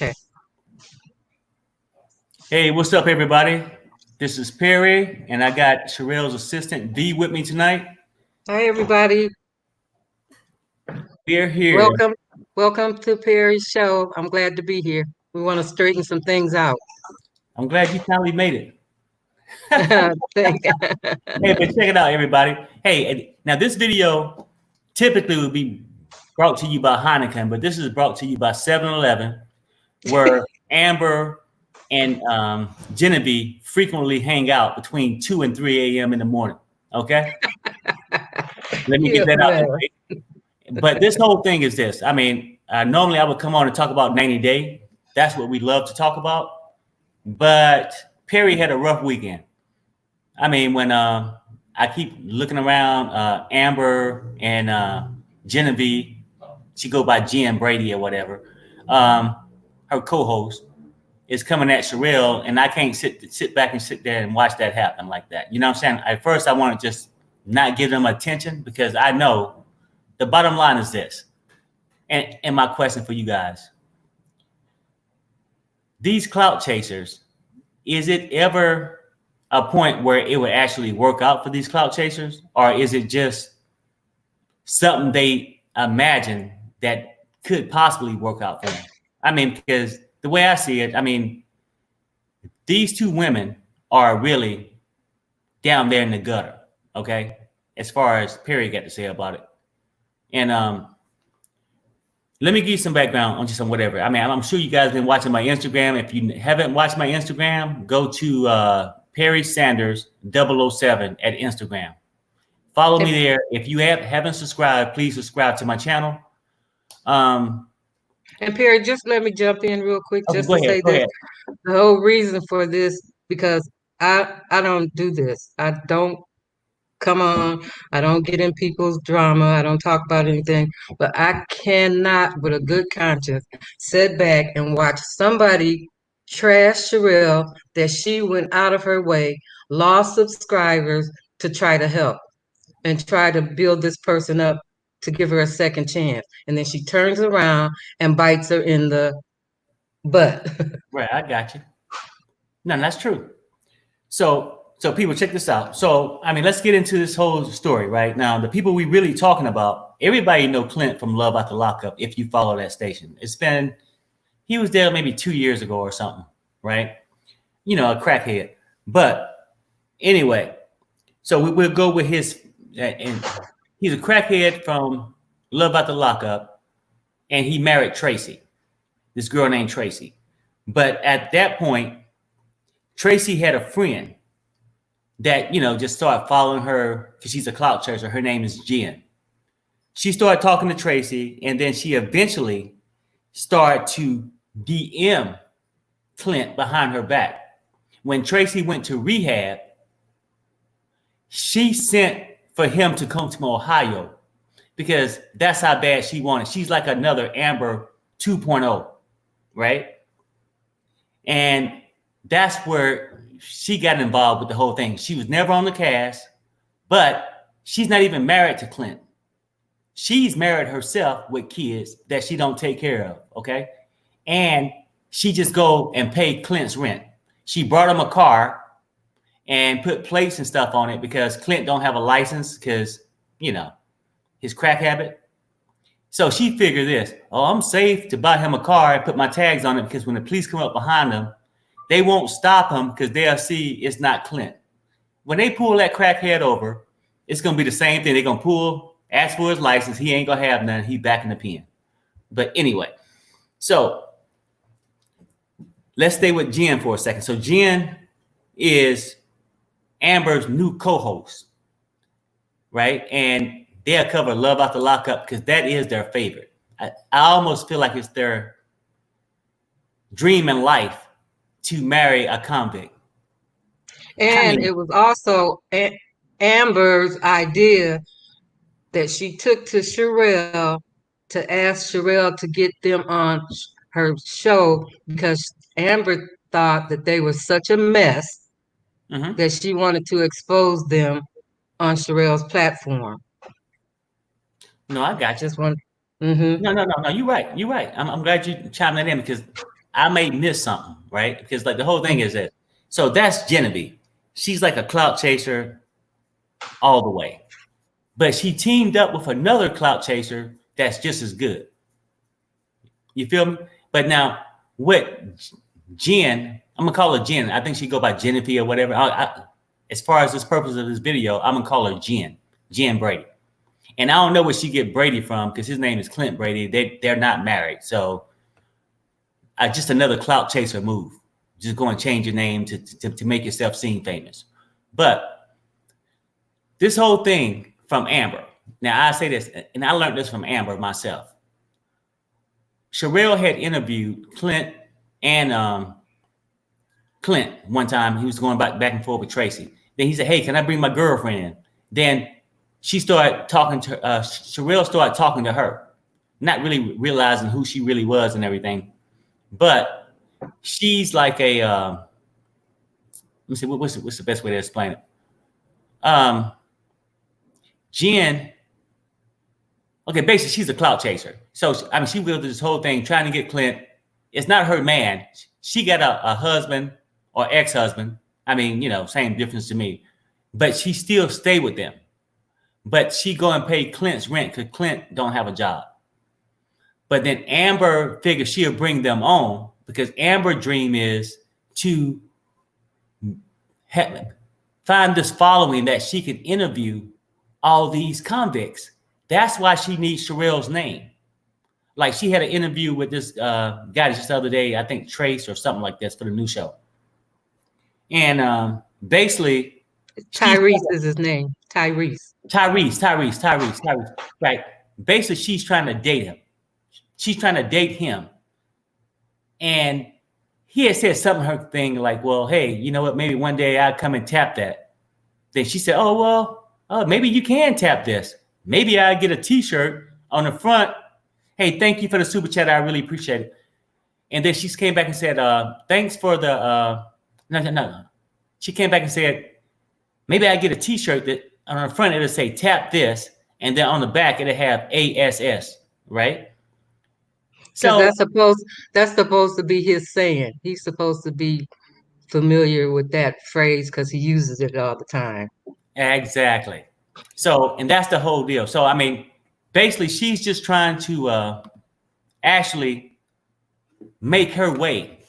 Okay. Hey, what's up, everybody? This is Perry, and I got Sharrell's assistant V with me tonight. Hi, everybody. We're here. Welcome to Perry's show. I'm glad to be here. We want to straighten some things out. I'm glad you finally made it. Thank Hey, but check it out, everybody. Hey, now this video typically would be brought to you by Heineken, but this is brought to you by 7-Eleven, where Amber and Genevieve frequently hang out between 2 and 3 a.m. in the morning. Okay? Let me get that out the way. But this whole thing is this. I mean, normally I would come on and talk about 90 Day. That's what we love to talk about. But Perry had a rough weekend. I mean, when I keep looking around, Amber and Genevieve, she go by Jen Brady or whatever, her co-host, is coming at Sharrell, and I can't sit back and sit there and watch that happen like that. You know what I'm saying? At first, I want to just not give them attention because I know the bottom line is this. And my question for you guys. These clout chasers, is it ever a point where it would actually work out for these clout chasers? Or is it just something they imagine that could possibly work out for them? I mean, because the way I see it, I mean, these two women are really down there in the gutter, okay? As far as Perry got to say about it. And let me give you some background on just on whatever. I mean, I'm sure you guys have been watching my Instagram. If you haven't watched my Instagram, go to Perry Sanders 007 at Instagram. Follow me there. If you haven't subscribed, please subscribe to my channel. And Perry, just let me jump in real quick Okay, just to say this. The whole reason for this, because I don't do this. I don't come on. I don't get in people's drama. I don't talk about anything. But I cannot, with a good conscience, sit back and watch somebody trash Sharrell that she went out of her way, lost subscribers to try to help and try to build this person up to give her a second chance. And then she turns around and bites her in the butt. Right, I got you. No, that's true. So people, check this out. So, I mean, let's get into this whole story right now. The people we really talking about, everybody know Clint from Love After Lockup, if you follow that station. He was there maybe 2 years ago or something, right? You know, a crackhead. But anyway, so we'll go with his, and he's a crackhead from Love After Lockup, and he married Tracy, this girl named Tracy. But at that point, Tracy had a friend that, you know, just started following her because she's a clout chaser. Her name is Jen. She started talking to Tracy, and then she eventually started to DM Clint behind her back. When Tracy went to rehab, she sent for him to come to Ohio because that's how bad she wanted. She's like another Amber 2.0, right? And that's where she got involved with the whole thing. She was never on the cast, but she's not even married to Clint. She's married herself with kids that she don't take care of, okay? And she just go and pay Clint's rent. She brought him a car and put plates and stuff on it because Clint don't have a license because, you know, his crack habit. So she figured this, oh, I'm safe to buy him a car and put my tags on it because when the police come up behind him, they won't stop him because they'll see it's not Clint. When they pull that crackhead over, it's going to be the same thing. They're going to ask for his license. He ain't going to have none. He back in the pen. But anyway, so let's stay with Jen for a second. So Jen is Amber's new co-host, right? And they'll cover Love After Lockup because that is their favorite. I almost feel like it's their dream in life to marry a convict. And it was also Amber's idea that she took to Sharrell to ask Sharrell to get them on her show because Amber thought that they were such a mess that she wanted to expose them on Sharrell's platform. No, I got you. Just one. No. You're right. I'm glad you chimed that in because I may miss something, right? Because like the whole thing is that. So that's Genevieve. She's like a clout chaser all the way, but she teamed up with another clout chaser that's just as good. You feel me? But now, what Jen, I'm gonna call her Jen. I think she go by Genevieve or whatever. As far as this purpose of this video, I'm gonna call her Jen Brady. And I don't know where she get Brady from because his name is Clint Brady. They're not married, so just another clout chaser move. Just go and change your name to make yourself seem famous. But this whole thing from Amber. Now I say this, and I learned this from Amber myself. Sharrell had interviewed Clint and Clint one time. He was going back and forth with Tracy. Then he said, "Hey, can I bring my girlfriend?" Then she started talking to Sharrell started talking to her, not really realizing who she really was and everything. But she's like a let me see what's the best way to explain it. Jen, okay, basically she's a clout chaser. So I mean, she wielded this whole thing trying to get Clint. It's not her man. She got a husband or ex-husband. I mean, same difference to me. But she still stay with them. But she go and pay Clint's rent because Clint don't have a job. But then Amber figures she'll bring them on because Amber's dream is to find this following that she can interview all these convicts. That's why she needs Sharrell's name. Like she had an interview with this guy just the other day, I think Trace or something like this for the new show. And basically, Tyrese is his name. Tyrese. Right. Basically, she's trying to date him. She's trying to date him. And he had said something her thing like, well, hey, you know what? Maybe one day I'll come and tap that. Then she said, oh, well, maybe you can tap this. Maybe I'll get a t-shirt on the front. Hey, thank you for the super chat. I really appreciate it. And then she came back and said, thanks for the, no. She came back and said, maybe I get a t-shirt that on the front, it'll say tap this. And then on the back, it'll have ASS, right? So that's supposed to be his saying. He's supposed to be familiar with that phrase because he uses it all the time. Exactly. So, and that's the whole deal. So, I mean, basically, she's just trying to actually make her way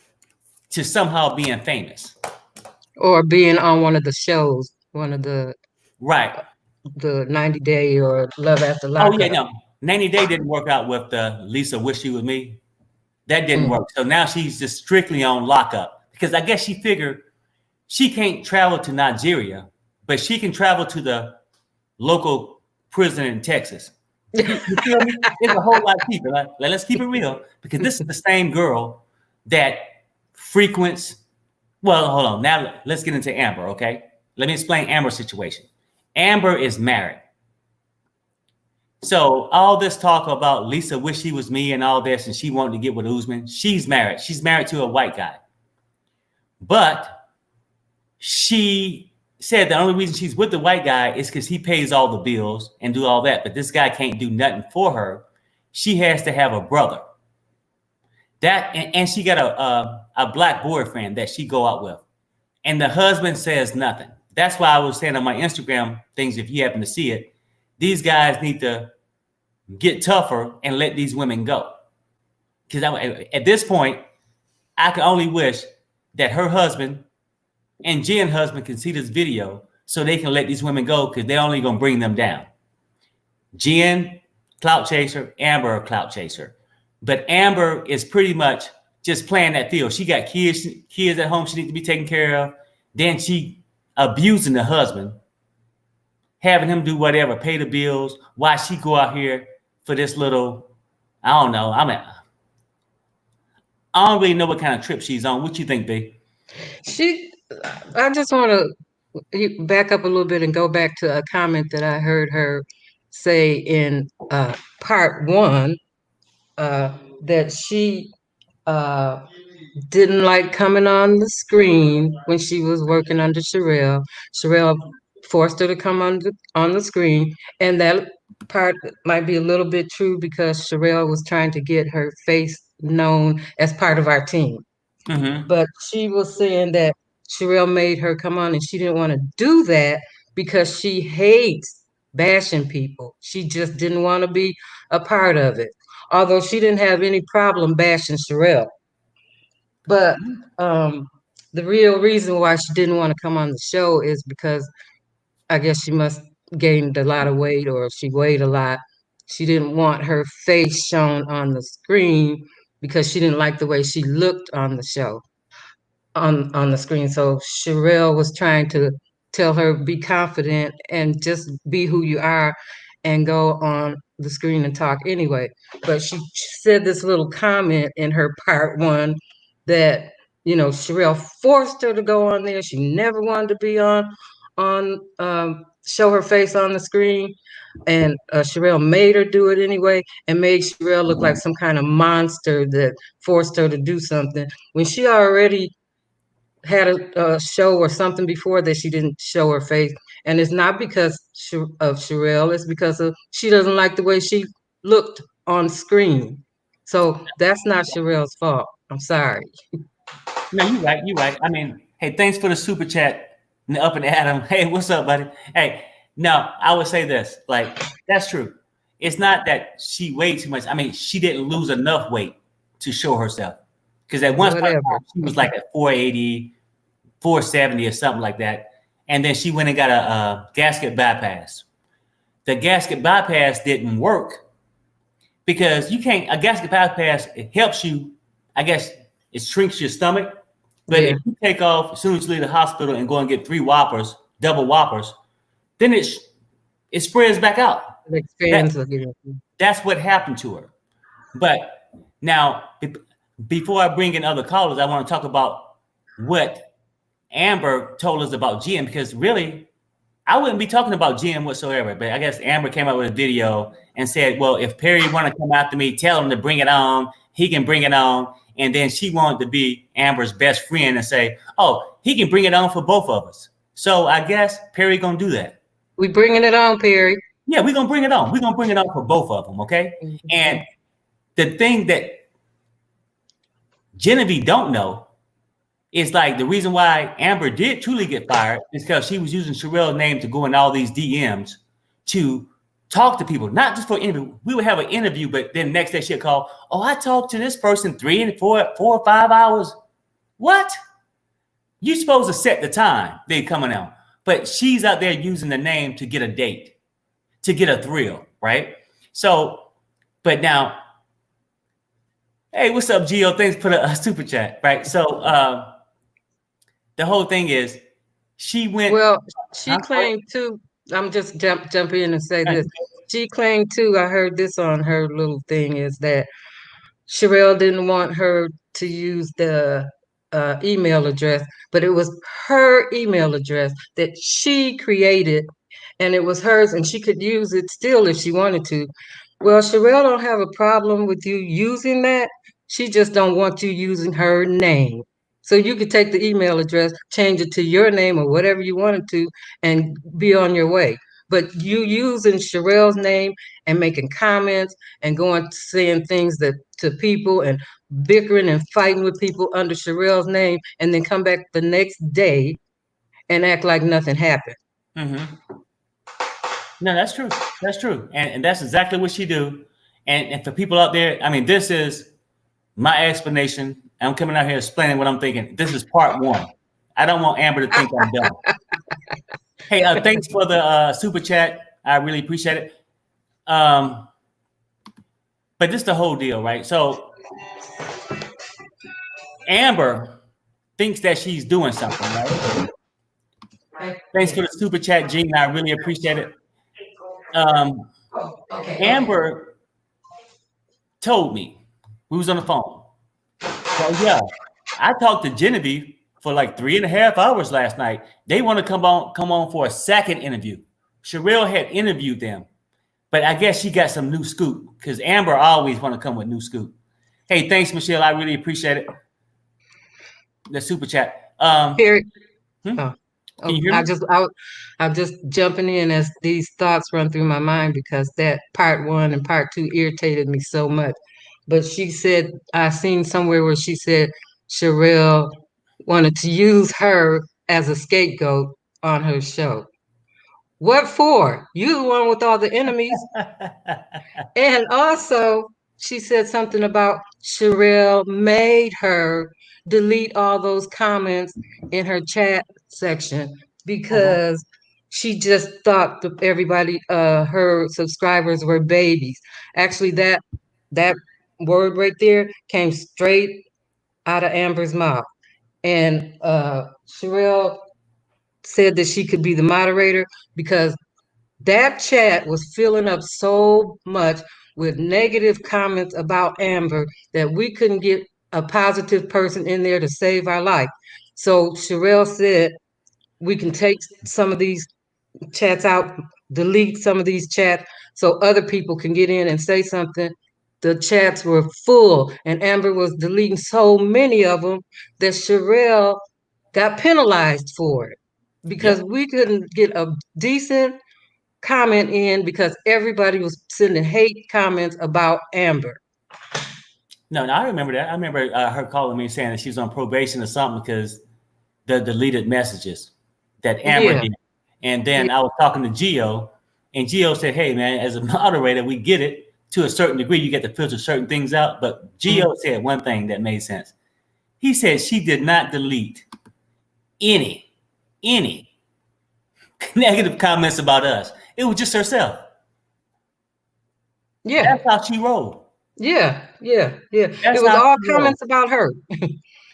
to somehow being famous. Or being on one of the shows, one of the right, the 90 Day or Love After Lockup. Oh yeah, no, 90 Day didn't work out with Lisa Wish She Was Me. That didn't work. So now she's just strictly on Lockup because I guess she figured she can't travel to Nigeria, but she can travel to the local prison in Texas. You feel me? There's a whole lot of people. Like, let's keep it real because this is the same girl that frequents. Well, hold on. Now let's get into Amber, okay? Let me explain Amber's situation. Amber is married. So all this talk about Lisa Wish She Was Me and all this, and she wanted to get with Usman, she's married. She's married to a white guy. But she said the only reason she's with the white guy is because he pays all the bills and do all that. But this guy can't do nothing for her. She has to have a brother. And she got a black boyfriend that she go out with. And the husband says nothing. That's why I was saying on my Instagram things, if you happen to see it, these guys need to get tougher and let these women go. Because at this point, I can only wish that her husband and Jen's husband can see this video so they can let these women go because they're only going to bring them down. Jen, clout chaser, Amber, clout chaser. But Amber is pretty much just playing that field. She got kids at home she needs to be taken care of. Then she abusing the husband, having him do whatever, pay the bills, while she go out here for this little, I don't know. I don't really know what kind of trip she's on. What you think, B? I just want to back up a little bit and go back to a comment that I heard her say in part one, that she didn't like coming on the screen when she was working under Sharrell. Sharrell forced her to come on the screen, and that part might be a little bit true because Sharrell was trying to get her face known as part of our team. Mm-hmm. But she was saying that Sharrell made her come on, and she didn't want to do that because she hates bashing people. She just didn't want to be a part of it. Although she didn't have any problem bashing Sharrell. But um, the real reason why she didn't want to come on the show is because I guess she must gained a lot of weight or she weighed a lot. She didn't want her face shown on the screen because she didn't like the way she looked on the show on the screen. So Sharrell was trying to tell her be confident and just be who you are and go on the screen and talk anyway. But she said this little comment in her part one that Sharrell forced her to go on there. She never wanted to be on show her face on the screen. And Sharrell made her do it anyway and made Sharrell look like some kind of monster that forced her to do something when she already had a show or something before that she didn't show her face. And it's not because of Sharrell, it's because of she doesn't like the way she looked on screen. So that's not Sharrell's fault. I'm sorry. No, you're right. You're right. I mean, hey, thanks for the super chat, Up and Adam. Hey, what's up, buddy? Hey, no, I would say this. Like, that's true. It's not that she weighed too much. I mean, she didn't lose enough weight to show herself. Because at one point Whatever. she was like at 480, 470 or something like that. And then she went and got a gasket bypass. The gasket bypass didn't work because you can't, a gasket bypass, it helps you, I guess it shrinks your stomach. But Yeah, if you take off as soon as you leave the hospital and go and get 3 Whoppers, double Whoppers, then it spreads back out. it expands again. That's what happened to her. But now, before I bring in other callers, I want to talk about what Amber told us about GM, because really, I wouldn't be talking about GM whatsoever. But I guess Amber came out with a video and said, well, if Perry want to come after me, tell him to bring it on. He can bring it on. And then she wanted to be Amber's best friend and say, oh, he can bring it on for both of us. So I guess Perry going to do that. We bringing it on, Perry. Yeah, we're going to bring it on. We're going to bring it on for both of them, okay? And the thing that Genevieve don't know is like the reason why Amber did truly get fired is because she was using Sharrell's name to go in all these DMs to talk to people, not just for interview. We would have an interview, but then next day she'd call, oh, I talked to this person 3 and 4 or 5 hours. What? You're supposed to set the time they coming out. But she's out there using the name to get a date, to get a thrill, right? So, but now, hey, what's up, Gio? Thanks for the super chat, right? So the whole thing is she went. Well, she claimed too. I'm just jump in and say this. She claimed too. I heard this on her little thing is that Sharrell didn't want her to use the email address, but it was her email address that she created, and it was hers, and she could use it still if she wanted to. Well, Sharrell don't have a problem with you using that. She just don't want you using her name. So you could take the email address, change it to your name or whatever you wanted to, and be on your way. But you using Sharrell's name and making comments and going saying things that to people and bickering and fighting with people under Sharrell's name, and then come back the next day and act like nothing happened. Mm-hmm. No, that's true. That's true. And that's exactly what she do. And for people out there, I mean, this is my explanation. I'm coming out here explaining what I'm thinking. This is part 1. I don't want Amber to think I'm dumb. Hey, thanks for the super chat. I really appreciate it. But this is the whole deal, right? So Amber thinks that she's doing something, right? Thanks for the super chat, Gene. I really appreciate it. Amber told me, we was on the phone. Well, yeah, I talked to Genevieve for like 3.5 hours last night. They want to come on for a second interview. Sharrell had interviewed them, but I guess she got some new scoop because Amber always want to come with new scoop. Hey, thanks, Michelle. I really appreciate it. The super chat. Period. Can you hear me? I'm just jumping in as these thoughts run through my mind because that part 1 and part 2 irritated me so much. but she said I seen somewhere where she said Sharrell wanted to use her as a scapegoat on her show. What for? You the one with all the enemies. And also, she said something about Sharrell made her delete all those comments in her chat section Uh-huh. because she just thought that everybody, her subscribers were babies. Actually, that word right there came straight out of Amber's mouth. And Sharrell said that she could be the moderator because that chat was filling up so much with negative comments about Amber that we couldn't get a positive person in there to save our life. So Sharrell said we can take some of these chats out, delete some of these chats so other people can get in and say something. The chats were full, and Amber was deleting so many of them that Sharrell got penalized for it because Yep. we couldn't get a decent comment in because everybody was sending hate comments about Amber. No, I remember that. I remember her calling me saying that she was on probation or something because the deleted messages that Amber Yeah, did. And yeah. then I was talking to Gio, and Gio said, "Hey, man, as a moderator, we get it to a certain degree. You get to filter certain things out." But Mhm. Gio said one thing that made sense. He said she did not delete any negative comments about us. It was just herself. Yeah, That's how she rolled. yeah. It That's was how all she rolled. comments about her. I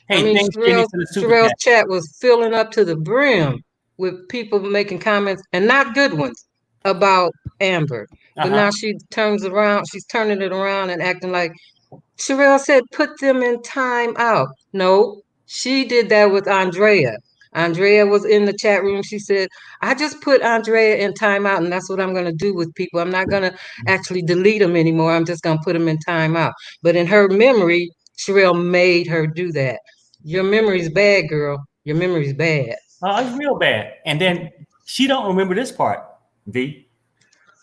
Hey, mean, thanks, Jenny, for the super Sherelle's chat. chat was filling up to the brim with people making comments and not good ones about Amber. Uh But huh. now she's turning it around and acting like Sherelle said, put them in time out. No, she did that with Andrea. Andrea was in the chat room. She said, I just put Andrea in timeout, and that's what I'm going to do with people. I'm not going to actually delete them anymore. I'm just going to put them in timeout. But in her memory, Sherelle made her do that. Your memory's bad, girl. Your memory's bad. Oh, it's real bad. And then she don't remember this part, V.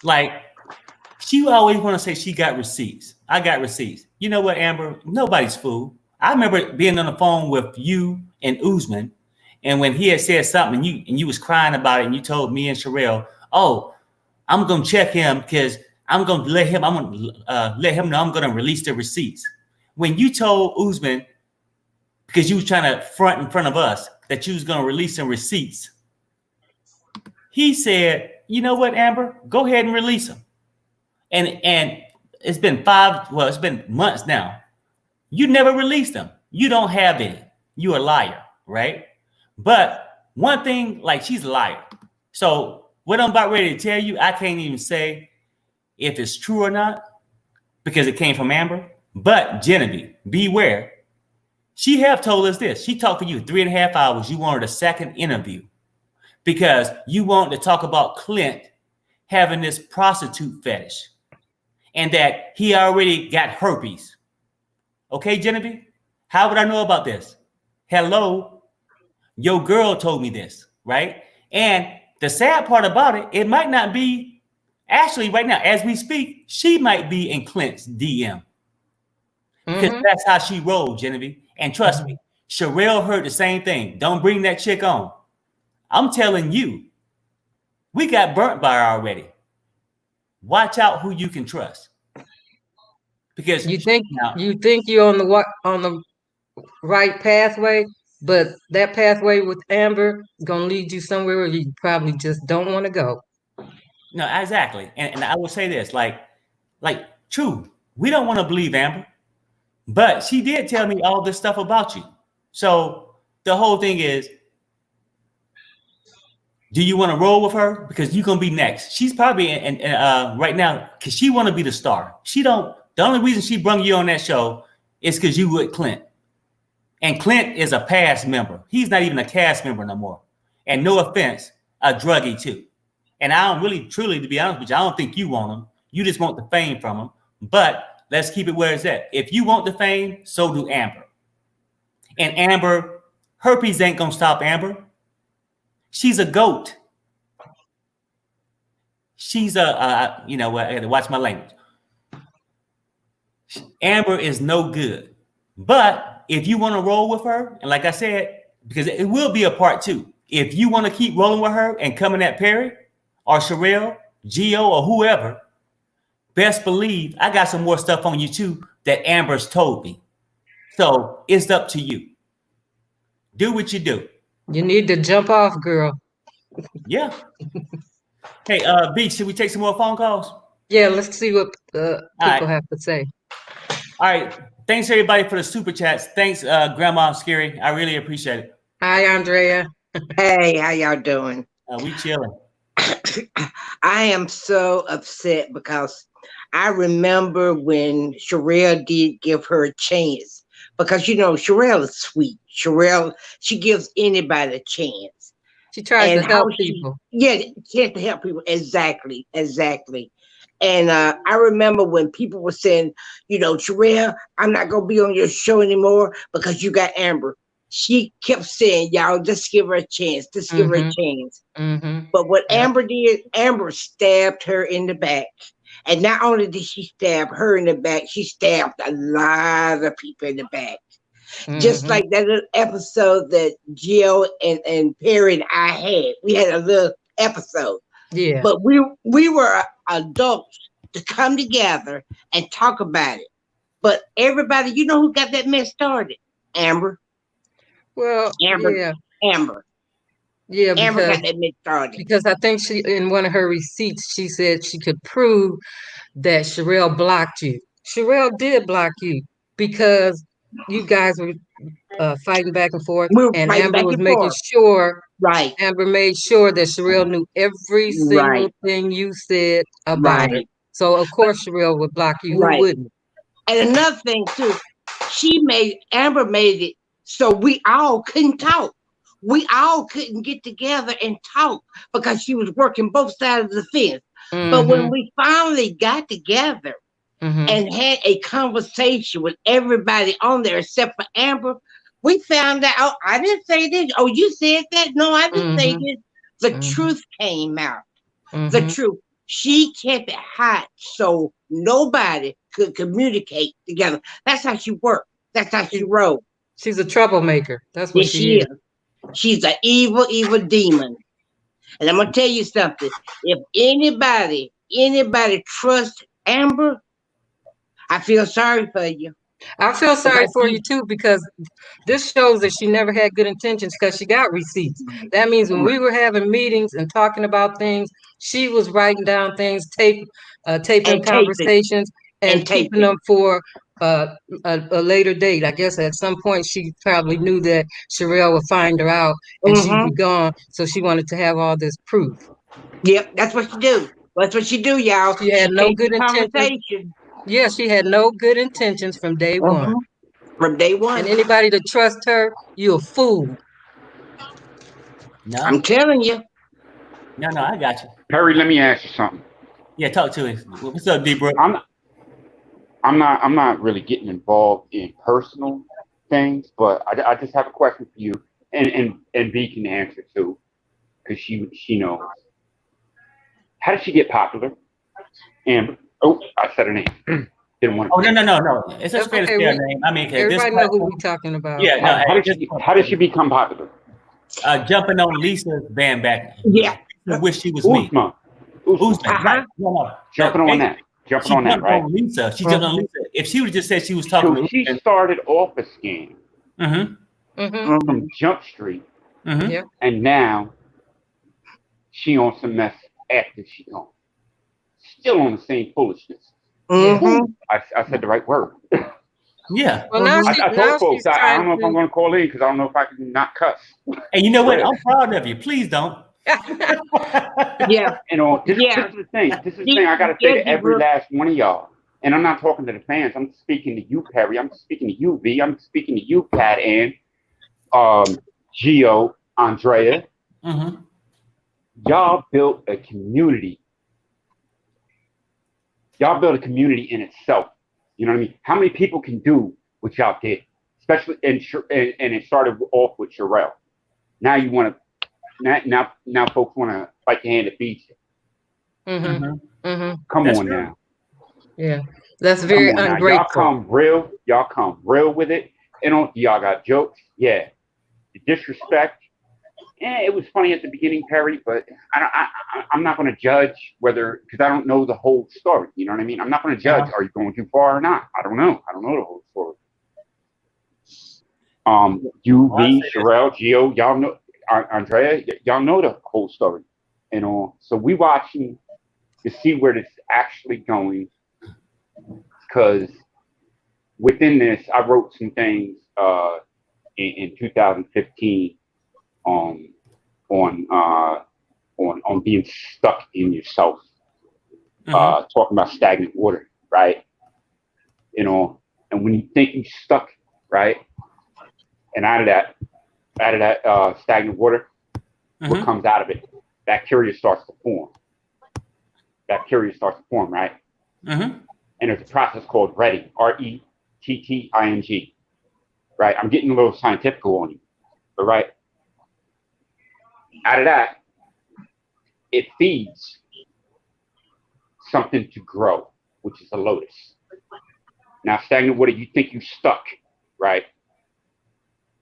Like she always want to say she got receipts. I got receipts. You know what, Amber? Nobody's fool. I remember being on the phone with you and Usman, and when he had said something, and you was crying about it, and you told me and Sharrell, "Oh, I'm gonna check him because I'm gonna let him. I'm gonna let him know I'm gonna release the receipts." When you told Usman because you was trying to front in front of us that you was gonna release some receipts, he said, "You know what, Amber? Go ahead and release them." And it's been it's been months now. You never released them. You don't have any. You a liar, right? But one thing, like she's a liar. So what I'm about ready to tell you, I can't even say if it's true or not because it came from Amber. But Genevieve, beware. She have told us this. She talked to you 3.5 hours. You wanted a second interview because you want to talk about Clint having this prostitute fetish and that he already got herpes. Okay, Genevieve? How would I know about this? Hello, your girl told me this, right? And the sad part about it, it might not be actually right now, as we speak, she might be in Clint's DM because Mm-hmm. that's how she rolled, Genevieve. And trust me, Sharrell heard the same thing. Don't bring that chick on. I'm telling you, we got burnt by her already. Watch out who you can trust because You think now, you think you're on the right pathway, but that pathway with Amber is gonna lead you somewhere where you probably just don't want to go. no, exactly. And I will say this, true, we don't want to believe Amber, but she did tell me all this stuff about you. So the whole thing is, do you want to roll with her? Because you're gonna be next. She's probably right now because she want to be the star. She don't. The only reason she brung you on that show is because you with Clint, and Clint is a past member. He's not even a cast member no more. And no offense, a druggie too. And I don't really, truly, to be honest with you, I don't think you want him. You just want the fame from him. But let's keep it where it's at. If you want the fame, so do Amber. And Amber, herpes ain't gonna stop Amber. She's a goat. She's a, you know what? I got to watch my language. Amber is no good. But if you want to roll with her, and like I said, because it will be a part 2. If you want to keep rolling with her and coming at Perry or Sharrell, Gio, or whoever, best believe I got some more stuff on you too that Amber's told me. So it's up to you. Do what you do. You need to jump off, girl. Yeah. Hey, B, should we take some more phone calls? Yeah, let's see what All people right. have to say. All right. Thanks everybody for the super chats. Thanks, Grandma Scary. I really appreciate it. Hi, Andrea. Hey, how y'all doing? We chilling. I am so upset because I remember when Sharrell did give her a chance. Because Sharrell is sweet. Sharrell, she gives anybody a chance. She tries And to help how people. she has to help people. Exactly. And I remember when people were saying, Sharrell, I'm not gonna be on your show anymore because you got Amber. She kept saying, y'all, just give her a chance. Just give her a chance. But what Amber did, Amber stabbed her in the back. And not only did she stab her in the back, she stabbed a lot of people in the back. Just like that little episode that Jill and Perry and I had. We had a little episode. Yeah. But we were adults to come together and talk about it. But everybody, you know who got that mess started? Amber. Well, Amber. Yeah, Amber got that mess started. Because I think she, in one of her receipts, she said she could prove that Sharrell blocked you. Sharrell did block you because you guys were fighting back and forth, and Amber was making sure. Right. Amber made sure that Sharrell knew every single thing you said about it. So of course Sharrell would block you. Who wouldn't? And another thing too, Amber made it so we all couldn't talk. We all couldn't get together and talk because she was working both sides of the fence. But when we finally got together and had a conversation with everybody on there except for Amber, we found out, oh, I didn't say this. Oh, you said that? No, I didn't say this. The truth came out. The truth. She kept it hot so nobody could communicate together. That's how she worked. That's how she wrote. She's a troublemaker. That's what she is. She's an evil, evil demon. And I'm gonna tell you something. If anybody trusts Amber, I feel sorry for you. I feel sorry for you too, because this shows that she never had good intentions because she got receipts. That means when we were having meetings and talking about things, she was writing down things, taping conversations and keeping them for a later date. I guess at some point she probably knew that Sharrell would find her out and she'd be gone. So she wanted to have all this proof. Yep, that's what she do. That's what she do, y'all. She had no good intentions. Yeah, she had no good intentions from day one. From day one. And anybody to trust her, you're a fool. No. I'm telling you. No, I got you. Perry, let me ask you something. Yeah, talk to us. What's up, D-Bro? I'm not really getting involved in personal things, but I just have a question for you, and B can answer too, because she knows. How did she get popular? Amber. Oh, I said her name. Didn't want to. Oh no. It's a straight name. I mean, everybody know who we're talking about. Yeah. No, how did she become popular? Jumping on Lisa's bandwagon. Yeah. I wish she was me. Uzma. Right. No. Jumping on that. Jumping on that, right? On Lisa. She jumped on Lisa. If she would just said she was talking to she started off a scam from Jump Street, and now she on some mess after she gone. Still on the same foolishness. I said the right word. Yeah. Well, now I told folks I don't know if I'm going to call in because I don't know if I can not cuss. And you know what? I'm proud of you. Please don't. Yeah. This is the thing. This is the thing I got to say to every last one of y'all. And I'm not talking to the fans. I'm speaking to you, Perry. I'm speaking to you, V. I'm speaking to you, Pat, and Gio, Andrea. Y'all built a community. Y'all built a community in itself. You know what I mean? How many people can do what y'all did? Especially, and it started off with Sharrell. Now you want to. Now folks want to fight your hand at beat you. Come on now. Yeah. That's Come very on now, y'all ungrateful. come real with it. Y'all got jokes, yeah. The disrespect, it was funny at the beginning, Perry, but I'm not going to judge whether, because I don't know the whole story. You know what I mean? I'm not going to judge. Are you going too far or not? I don't know. I don't know the whole story. You, V, Sharrell, Gio, y'all know, Andrea, y'all know the whole story. So we watching to see where this is actually going, because within this, I wrote some things in 2015 on being stuck in yourself, talking about stagnant water, right? And when you think you're stuck, right, and out of that stagnant water, what comes out of it? Bacteria starts to form. Right? And there's a process called retting, retting, right? I'm getting a little scientific on you, but right? Out of that, it feeds something to grow, which is a lotus. Now, stagnant water, you think you stuck, right?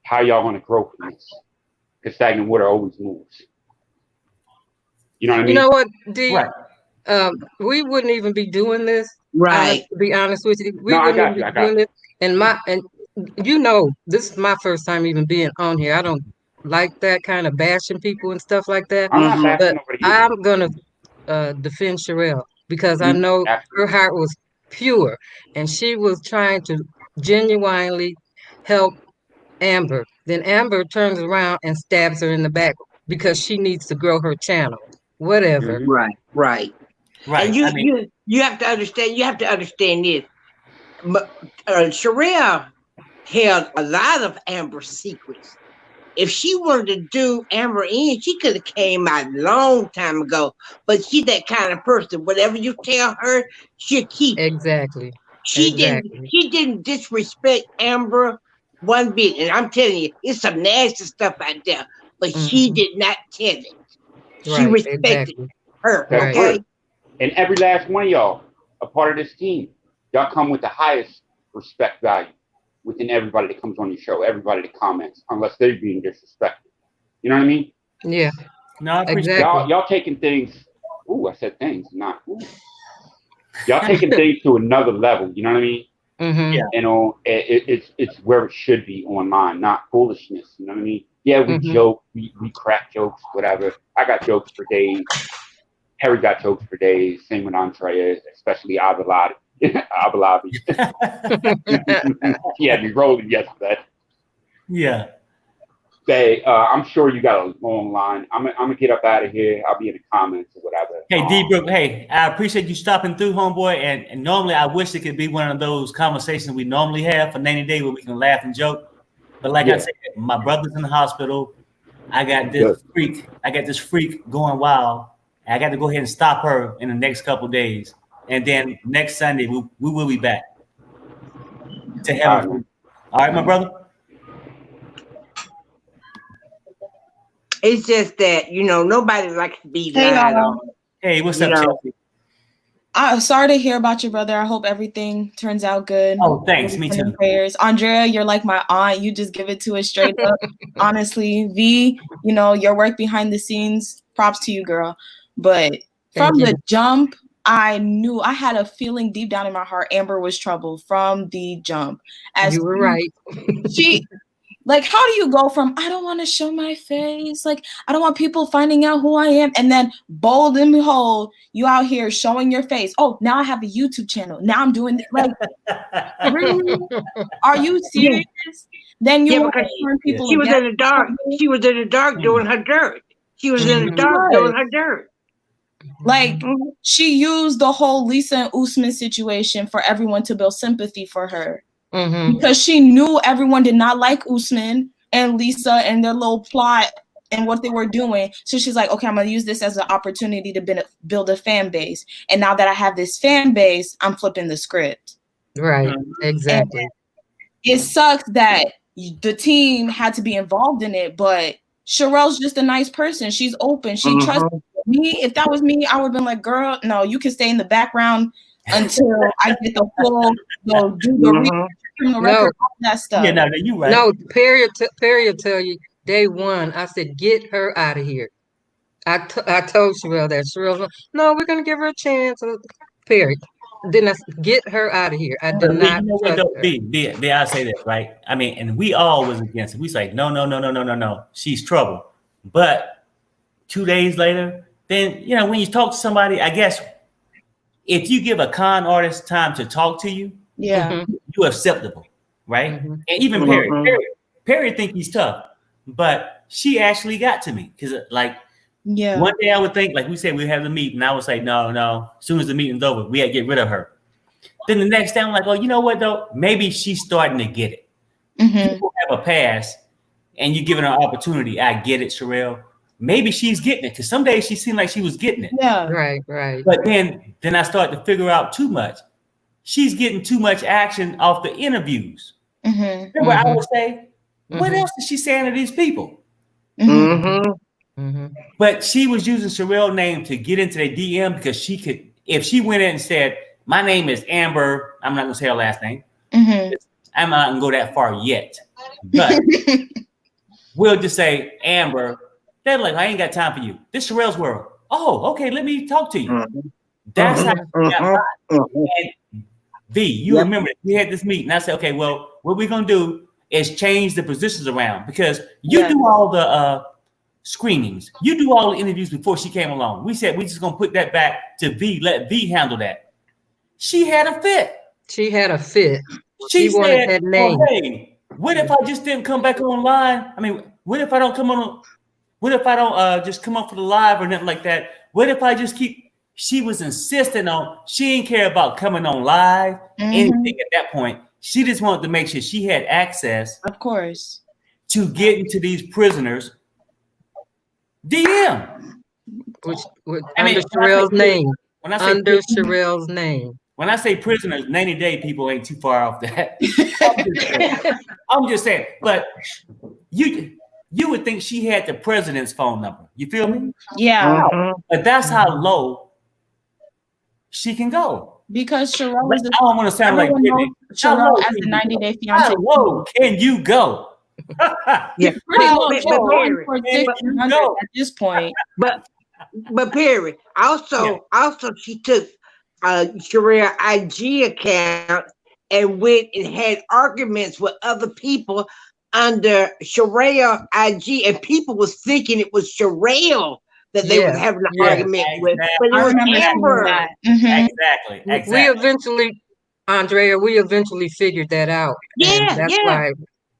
How y'all going to grow from this? Because stagnant water always moves. You know what I mean? You know what, D? Right. We wouldn't even be doing this. Right. To be honest with you, we No, I wouldn't got even you. be doing it. And this is my first time even being on here. I don't like that kind of bashing people and stuff like that. I'm not bashing But nobody either. I'm gonna defend Sharrell because I know her heart was pure and she was trying to genuinely help Amber. Then Amber turns around and stabs her in the back because she needs to grow her channel. Whatever. Right. Right. And you have to understand. You have to understand this. Sharrell held a lot of Amber's secrets. If she wanted to do Amber in, she could have came out a long time ago. But she's that kind of person. Whatever you tell her, she'll keep it. Exactly. She didn't disrespect Amber one bit. And I'm telling you, it's some nasty stuff out there. But she did not tell it. She respected her. That's Okay. right. And every last one of y'all, a part of this team, y'all come with the highest respect value within everybody that comes on your show, everybody that comments, unless they're being disrespected. You know what I mean? Yeah. No, I appreciate Exactly. Y'all taking things. Ooh, I said things, not ooh. Y'all taking things to another level. You know what I mean? Yeah. It's where it should be online, not foolishness. You know what I mean? Yeah, we joke, we crack jokes, whatever. I got jokes for days. Harry got jokes for days. Same with Andrea, especially Abelard. Abelabi. He had me rolling yesterday. Yeah. Say, I'm sure you got a long line. I'm gonna get up out of here. I'll be in the comments or whatever. Hey, D-Brook, hey, I appreciate you stopping through, homeboy. And normally I wish it could be one of those conversations we normally have for 90 days where we can laugh and joke. But like I said, my brother's in the hospital. I got this freak going wild. I got to go ahead and stop her in the next couple of days. And then next Sunday, we will be back to heaven. All right, my brother? It's just that, nobody likes to be lied on. Hey, what's up, Chelsea? Sorry to hear about your brother. I hope everything turns out good. Oh, thanks. Me too. Prayers. Andrea, you're like my aunt. You just give it to us straight up. Honestly, V, your work behind the scenes, props to you, girl. But from the jump, I knew, I had a feeling deep down in my heart, Amber was trouble from the jump. You were right. Like, how do you go from, I don't want to show my face, like, I don't want people finding out who I am, and then bold and behold, you out here showing your face. Oh, now I have a YouTube channel. Now I'm doing this. Like, really? Are you serious? Then you want to turn people. She was in the dark. She was in the dark doing her dirt. She was in the dark doing her dirt. Like, she used the whole Lisa and Usman situation for everyone to build sympathy for her. Because she knew everyone did not like Usman and Lisa and their little plot and what they were doing. So she's like, okay, I'm going to use this as an opportunity to build a fan base. And now that I have this fan base, I'm flipping the script. Right. Exactly. And it sucks that the team had to be involved in it, but Sharrell's just a nice person. She's open. She trusts me. If that was me, I would have been like, girl, no, you can stay in the background. until I get the full, do the research, criminal record, all that stuff. Yeah, no, you're right. No, Perry will tell you day one. I said, get her out of here. I told Sharrell that. Sharrell, no, we're gonna give her a chance. Perry, then I said, get her out of here. I did not trust her. I say that, right? I mean, and we all was against it. We say, no. She's trouble. But 2 days later, then, you know, when you talk to somebody, I guess if you give a con artist time to talk to you, you're acceptable, right? And even Perry think he's tough, but she actually got to me because, like, one day I would think, like we said, we have the meeting. I would say, no. As soon as the meeting's over, we had to get rid of her. Then the next day, I'm like, oh, you know what, though? Maybe she's starting to get it. People have a pass, and you give her an opportunity. I get it, Sharrell. Maybe she's getting it, because some days she seemed like she was getting it. Yeah. Right. But then I started to figure out too much. She's getting too much action off the interviews. Remember, I would say, what else is she saying to these people? But she was using Sharrell's name to get into their DM because she could, if she went in and said, my name is Amber, I'm not going to say her last name. I'm not going to go that far yet. But we'll just say, Amber, they're like, I ain't got time for you. This Sharrell's world. Oh, okay, let me talk to you. That's how she got and V, you remember, we had this meeting. I said, okay, well, what we're going to do is change the positions around because you do all the screenings. You do all the interviews before she came along. We said we're just gonna put that back to V. Let V handle that. She had a fit. She She wanted said, that name. Oh, hey, what if I just didn't come back online? I mean, what if I don't come on? What if I don't just come up for the live or nothing like that? What if I just keep? She was insisting on. She didn't care about coming on live. Anything at that point. She just wanted to make sure she had access, of course, to get into these prisoners. DM, under Sharrell's name. Under Sharrell's name. When I say prisoners, 90-day people ain't too far off that. I'm just saying. But you would think she had the president's phone number. You feel me? Yeah. But that's how low she can go. Because Sharrell is. I don't want to sound like Sharrell as the 90-day fiance. How low can you go? Pretty low. At this point. But Perry, also she took Sharrell IG account and went and had arguments with other people under Sharrell IG, and people was thinking it was Sharrell that they was having an argument with, but it was Amber. Exactly. We eventually figured that out.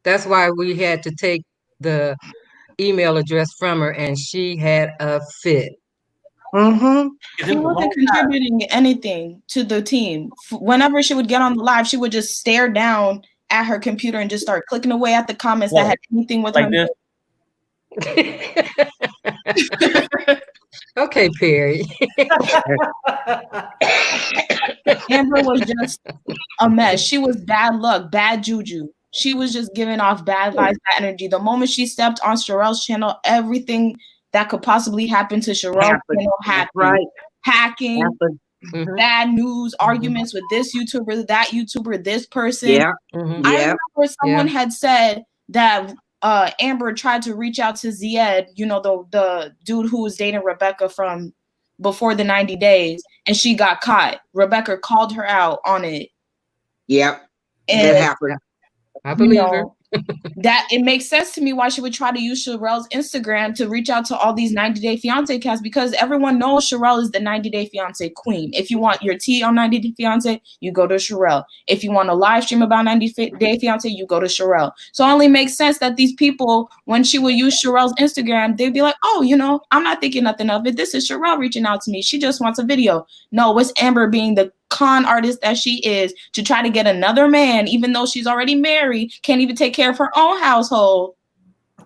That's why we had to take the email address from her, and she had a fit. She wasn't contributing anything to the team. Whenever she would get on the live, she would just stare down at her computer and just start clicking away at the comments that had anything with like her. Okay, Perry. Amber was just a mess. She was bad luck, bad juju. She was just giving off bad vibes, bad energy. The moment she stepped on Sharrell's channel, everything that could possibly happen to Sharrell's channel happened. Right. Hacking, bad news, arguments with this YouTuber, that YouTuber, this person. I remember someone had said that Amber tried to reach out to Zied, you know, the dude who was dating Rebecca from before the 90 days, and she got caught. Rebecca called her out on it. And that happened. I believe her. That it makes sense to me why she would try to use Sharrell's Instagram to reach out to all these 90-day fiance casts, because everyone knows Sharrell is the 90-day fiance queen. If you want your tea on 90-day fiance, you go to Sharrell. If you want a live stream about 90-day fiance, you go to Sharrell. So it only makes sense that these people, when she would use Sharrell's Instagram, they'd be like, oh, you know, I'm not thinking nothing of it. This is Sharrell reaching out to me. She just wants a video. No, it's Amber being the con artist that she is to try to get another man, even though she's already married, can't even take care of her own household.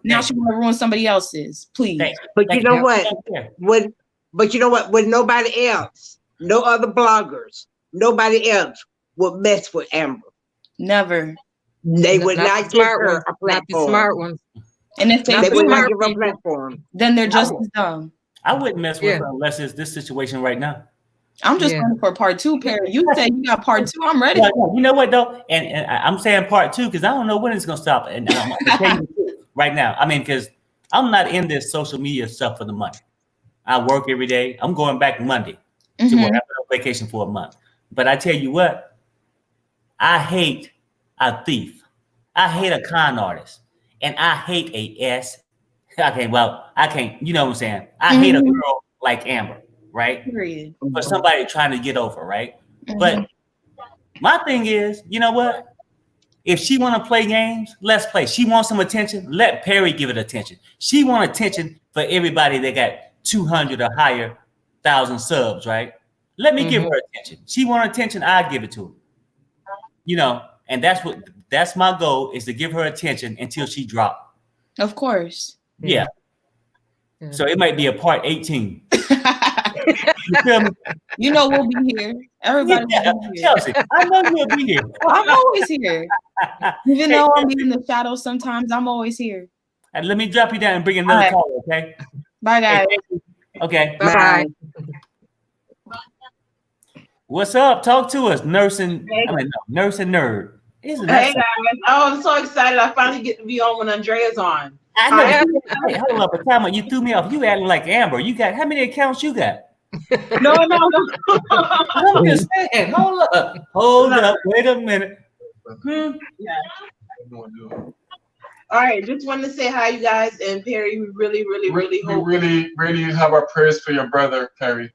Now she want to ruin somebody else's. Please. But you know what? But you know what? With nobody else, no other bloggers, nobody else would mess with Amber. Never. They would not give her a platform. Not the smart ones. And if they would not give her a platform, then they're just as dumb. I wouldn't mess with her unless it's this situation right now. I'm just ready for part 2, Perry. You say you got part 2. I'm ready. You know what though, and I'm saying part 2 because I don't know when it's gonna stop. And I'm gonna tell you right now. I mean, because I'm not in this social media stuff for the money. I work every day. I'm going back Monday to work. I'm on vacation for a month. But I tell you what, I hate a thief. I hate a con artist, and I hate a S. Okay, well, I can't. You know what I'm saying? I hate a girl like Amber, right? Period. For somebody trying to get over, right? But my thing is, you know what? If she want to play games, let's play. She wants some attention. Let Perry give it attention. She want attention for everybody that got 200 or higher thousand subs, right? Let me give her attention. She want attention. I give it to her. You know, and that's my goal is to give her attention until she drop. Of course. Yeah. So it might be a part 18. You feel me? You know we'll be here. Everybody will be here. Chelsea, I know you'll be here. I'm always here. Even though I'm in the shadows sometimes, I'm always here. And let me drop you down and bring another call, okay? Bye, guys. Okay. Bye. What's up? Talk to us, nurse and nerd. Hey guys! Oh, I'm so excited! I finally get to be on when Andrea's on. I know. Hey, hold up, time out. You threw me off. You acting like Amber. You got how many accounts you got? No. I'm just saying. Hold up. Wait a minute. Yeah. All right. Just wanted to say hi, you guys, and Perry. We really hope. We really have our prayers for your brother, Perry.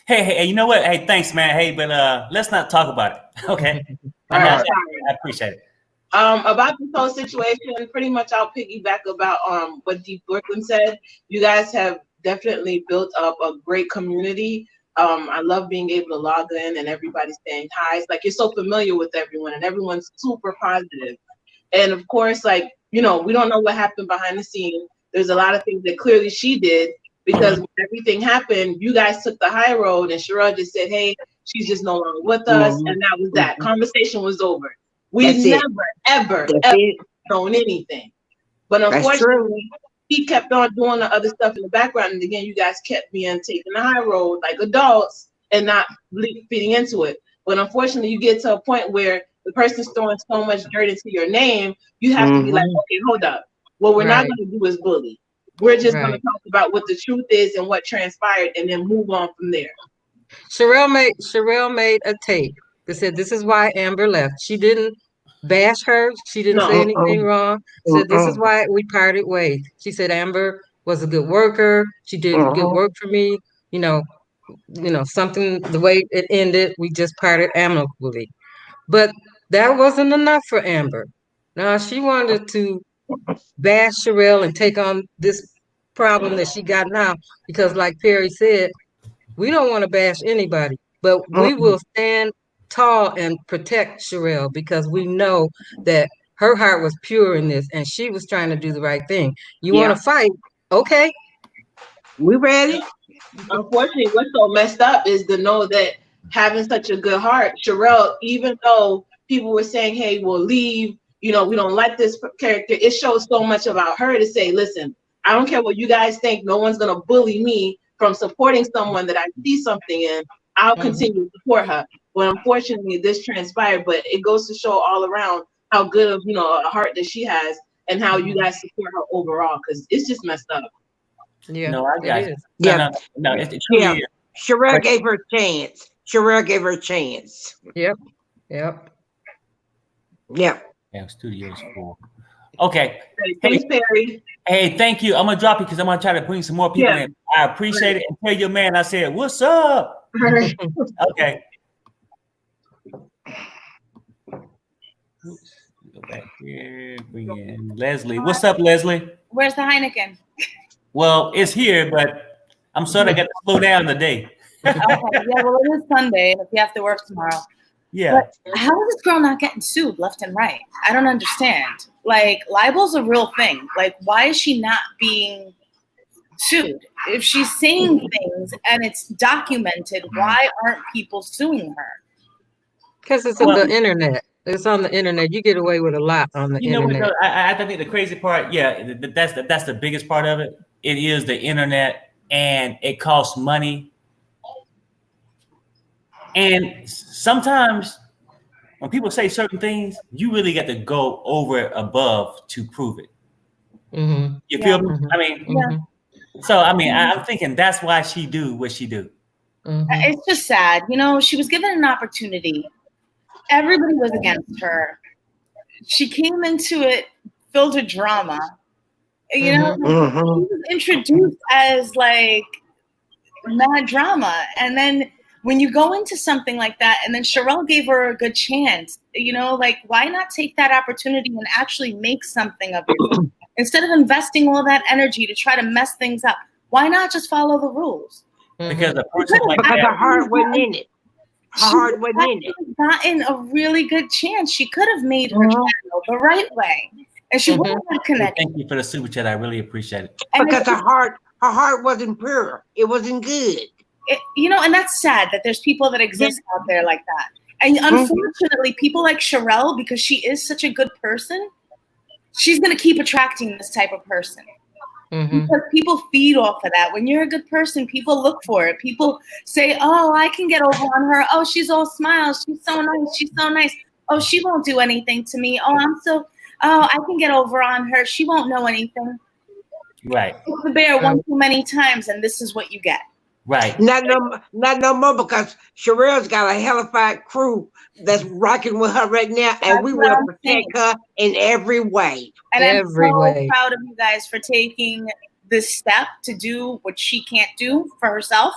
Hey, you know what? Hey, thanks, man. Hey, but let's not talk about it. Okay. I appreciate it. About this whole situation, pretty much I'll piggyback about what Deep Brooklyn said. You guys have definitely built up a great community. I love being able to log in and everybody saying hi. It's like you're so familiar with everyone and everyone's super positive. And of course, like, you know, we don't know what happened behind the scenes. There's a lot of things that clearly she did because when everything happened, you guys took the high road and Sharrell just said, hey, she's just no longer with us. And that was that. Conversation was over. We've never, ever known anything. But unfortunately, he kept on doing the other stuff in the background. And again, you guys kept being taking the high road like adults and not feeding into it. But unfortunately, you get to a point where the person's throwing so much dirt into your name, you have to be like, okay, hold up. What we're not going to do is bully. We're just going to talk about what the truth is and what transpired and then move on from there. Sharrell made a tape that said this is why Amber left. She didn't bash her. She didn't say anything wrong. Said this is why we parted ways. She said Amber was a good worker. She did good work for me. You know, something the way it ended, we just parted amicably. But that wasn't enough for Amber. Now she wanted to bash Sharrell and take on this problem that she got now because, like Perry said, we don't want to bash anybody, but we will stand tall and protect Sharrell because we know that her heart was pure in this and she was trying to do the right thing. You want to fight? Okay. We ready? Unfortunately, what's so messed up is to know that having such a good heart, Sharrell, even though people were saying, hey, we'll leave, you know, we don't like this character, it shows so much about her to say, listen, I don't care what you guys think. No one's going to bully me from supporting someone that I see something in. I'll continue to support her. But unfortunately, this transpired. But it goes to show all around how good of, a heart that she has and how you guys support her overall, because it's just messed up. Yeah, no, I got it. Yeah. No, it's truly. Sharrell gave her a chance. Sharrell gave her a chance. Yep. Yeah. Yeah, studio's full. Okay. Thanks, Perry. Hey, thank you. I'm gonna drop you because I'm gonna try to bring some more people in. I appreciate it. And tell your man I said, what's up? Okay. Oops. Go back here. Bring in Leslie. What's up, Leslie? Where's the Heineken? Well, it's here, but I'm sorry I got to slow down today. Okay, yeah, well, it is Sunday, and if you have to work tomorrow. Yeah. But how is this girl not getting sued left and right? I don't understand. Like, libel's a real thing. Like, why is she not being sued? If she's saying things and it's documented, why aren't people suing her? Because it's on the internet. It's on the internet. You get away with a lot on the internet. What, I think the crazy part, that's the biggest part of it. It is the internet, and it costs money And sometimes when people say certain things, you really got to go over it above to prove it. Mm-hmm. You feel me? I mean, so I mean, I'm thinking that's why she do what she do. It's just sad. You know, she was given an opportunity. Everybody was against her. She came into it filled with drama. You know, she was introduced as like mad drama. And then when you go into something like that, and then Sharrell gave her a good chance, you know, like why not take that opportunity and actually make something of yourself? Instead of investing all that energy to try to mess things up, why not just follow the rules? Because a person like Because that, her heart wasn't in it. Her heart wasn't in it. Gotten a really good chance. She could have made her channel the right way, and she would have connected. Thank you for the super chat. I really appreciate it. Because her heart wasn't pure. It wasn't good. You know, and that's sad that there's people that exist out there like that. And unfortunately, people like Sharrell, because she is such a good person, she's going to keep attracting this type of person. Because people feed off of that. When you're a good person, people look for it. People say, oh, I can get over on her. Oh, she's all smiles. She's so nice. She's so nice. Oh, she won't do anything to me. Oh, I can get over on her. She won't know anything. Right. The bear one too many times, and this is what you get. Right. Not no more, because Sharrell's got a hellified crew that's rocking with her right now, and we will protect her in every way. And I'm so proud of you guys for taking this step to do what she can't do for herself,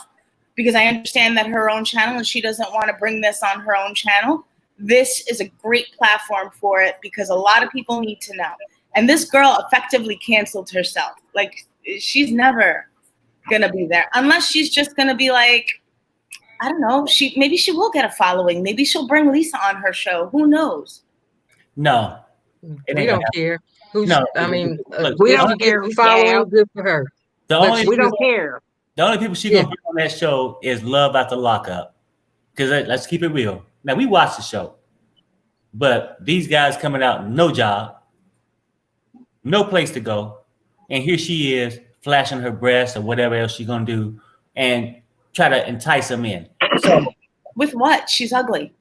because I understand that her own channel, and she doesn't want to bring this on her own channel. This is a great platform for it, because a lot of people need to know. And this girl effectively canceled herself. Like, she's never gonna be there unless she's just gonna be like, I don't know, maybe she will get a following, maybe she'll bring Lisa on her show, who knows? No, we don't care. I mean, we don't care who's following. Good for her. We don't care. The only people she gonna bring on that show is Love After Lockup, because let's keep it real. Now, we watch the show, but these guys coming out, no job, no place to go, and here she is flashing her breasts or whatever else she's gonna do, and try to entice them in. So, with what? She's ugly.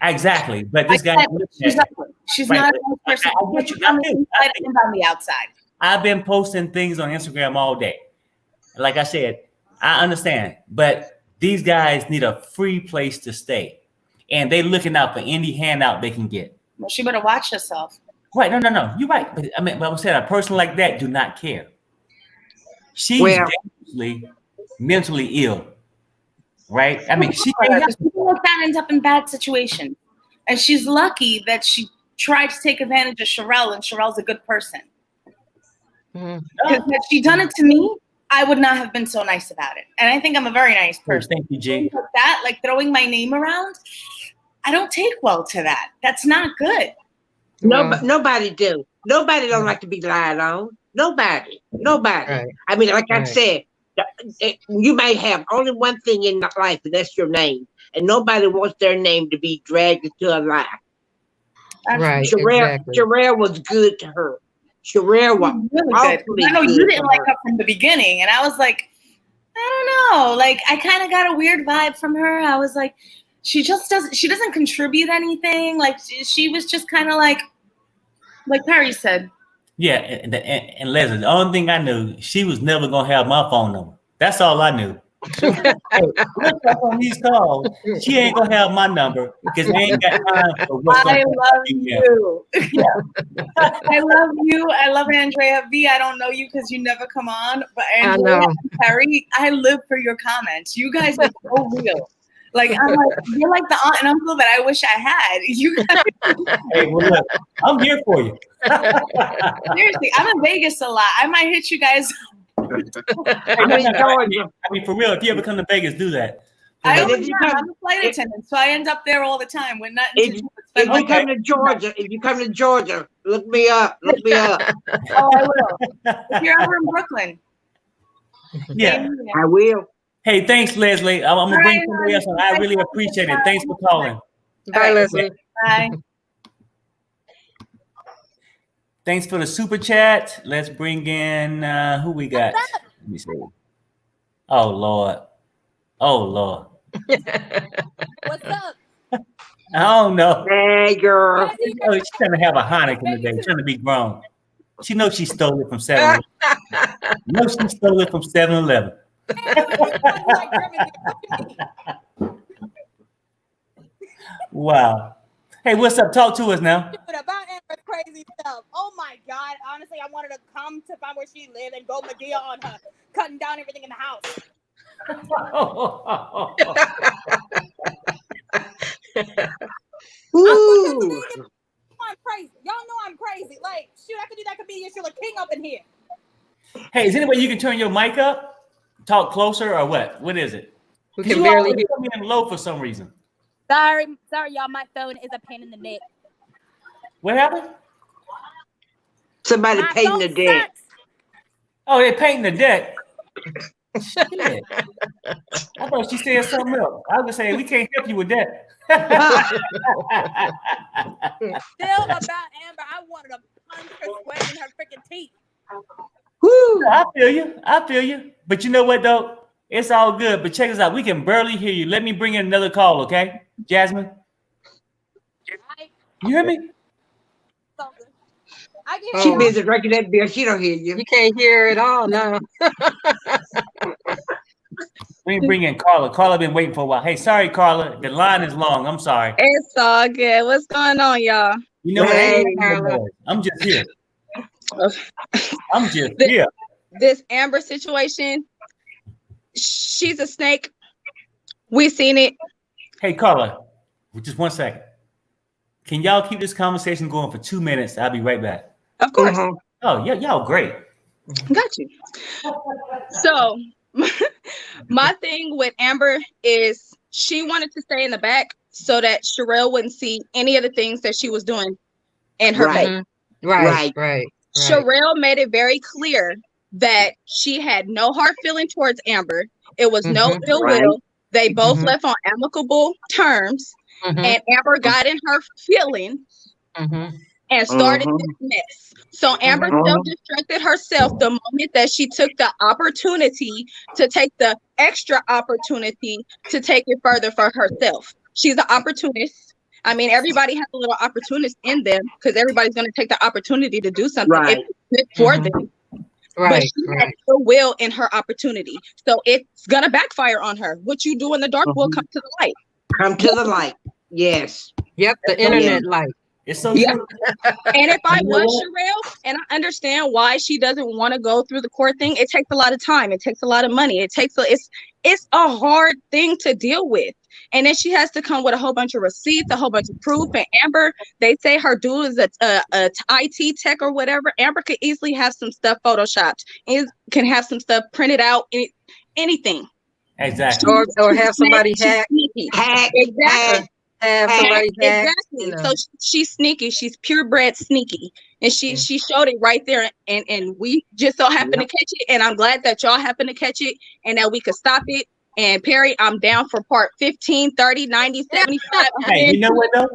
Exactly, but this guy, she's ugly. She's not a nice person. On the outside. I've been posting things on Instagram all day. Like I said, I understand, but these guys need a free place to stay, and they looking out for any handout they can get. Well, she better watch herself. Right? No. You're right. But but I'm saying a person like that do not care. She's dangerously mentally ill, right? I mean, people like that end up in bad situations, and she's lucky that she tried to take advantage of Sharrell, and Sharrell's a good person. Because had she done it to me, I would not have been so nice about it. And I think I'm a very nice person. Thank you, Jay. Like that, like throwing my name around, I don't take well to that. That's not good. Nobody do. Nobody don't like to be lied on. Nobody. Right. I mean, like I said, you may have only one thing in life, and that's your name. And nobody wants their name to be dragged into a lie. Right. Sharrell was good to her. Sharrell was really good. I know you didn't like her from the beginning, and I was like, I don't know. Like, I kind of got a weird vibe from her. I was like, she doesn't contribute anything. Like, she was just kind of like Perry said. Yeah, and Leslie, the only thing I knew, she was never gonna have my phone number. That's all I knew. Look up on these calls. She ain't gonna have my number because they ain't got time for what's I love you. I love you. I love Andrea V. I don't know you because you never come on, but Andrea and Perry, I live for your comments. You guys are so real. Like, I'm like, you're like the aunt and uncle that I wish I had. You guys. Hey, well, look, I'm here for you. Seriously, I'm in Vegas a lot. I might hit you guys. I mean, for real, if you ever come to Vegas, do that. I'm a flight attendant, so I end up there all the time. When not. If you come to Georgia, look me up. Oh, I will. If you're ever in Brooklyn. Yeah, I will. Hey, thanks, Leslie. I'm gonna bring somebody else on. I really appreciate it. Thanks for calling. Bye, Leslie. Bye. Thanks for the super chat. Let's bring in who we got. Let me see. Oh Lord. What's up? I don't know. Hey, girl. Oh, she's trying to have a Heineken today. Trying to be grown. She knows she stole it from 7-Eleven. No, she stole it from 7-Eleven. Wow. Hey, what's up? Talk to us now. About Amber's crazy stuff. Oh my God. Honestly, I wanted to come to find where she lived and go Medea on her, cutting down everything in the house. Ooh. I'm crazy. Y'all know I'm crazy. Like, shoot, I could do that comedian Sheila King up in here. Hey, is any way you can turn your mic up? Talk closer or what? What is it? We can barely hear. Coming in low for some reason. Sorry, y'all. My phone is a pain in the neck. What happened? Somebody painting the deck. Oh, they're painting the deck. Shit. I thought she said something else. I was gonna say we can't help you with that. Still about Amber, I wanted to punch her sweat in her freaking teeth. Woo. I feel you. But you know what though? It's all good. But check us out. We can barely hear you. Let me bring in another call, okay? Jasmine. You hear me? She busy drinking that beer. She don't hear you. You can't hear it all now. Let me bring in Carla. Carla been waiting for a while. Hey, sorry, Carla. The line is long. I'm sorry. It's all good. What's going on, y'all? You know what? Hey, Carla. I'm just here. I'm just here. This Amber situation, she's a snake. We seen it. Hey, Carla, just 1 second. Can y'all keep this conversation going for 2 minutes? I'll be right back. Of course. Oh, yeah, y'all great. Got you. So my thing with Amber is she wanted to stay in the back so that Sharrell wouldn't see any of the things that she was doing in her face. Right. Sharrell made it very clear that she had no hard feeling towards Amber. It was no ill will. They both left on amicable terms, and Amber got in her feeling and started this mess. So Amber self-destructed herself the moment that she took the opportunity to take the extra opportunity to take it further for herself. She's an opportunist. I mean, everybody has a little opportunist in them because everybody's going to take the opportunity to do something if it's good for them. But she had the will in her opportunity. So it's going to backfire on her. What you do in the dark will come to the light. Come to the light. Yes. Yep, the internet light. It's so true. And if I was Sharrell, and I understand why she doesn't want to go through the court thing, it takes a lot of time. It takes a lot of money. It's a hard thing to deal with. And then she has to come with a whole bunch of receipts, a whole bunch of proof. And Amber, they say her dude is a IT tech or whatever. Amber could easily have some stuff photoshopped and can have some stuff printed out, anything. Exactly. Or have somebody hack. Exactly. Have somebody hack. Exactly. So she's sneaky. She's purebred sneaky. And she showed it right there. And we just so happened to catch it. And I'm glad that y'all happened to catch it and that we could stop it. And Perry, I'm down for part 15, 30, 90, 75. Hey, you know what though?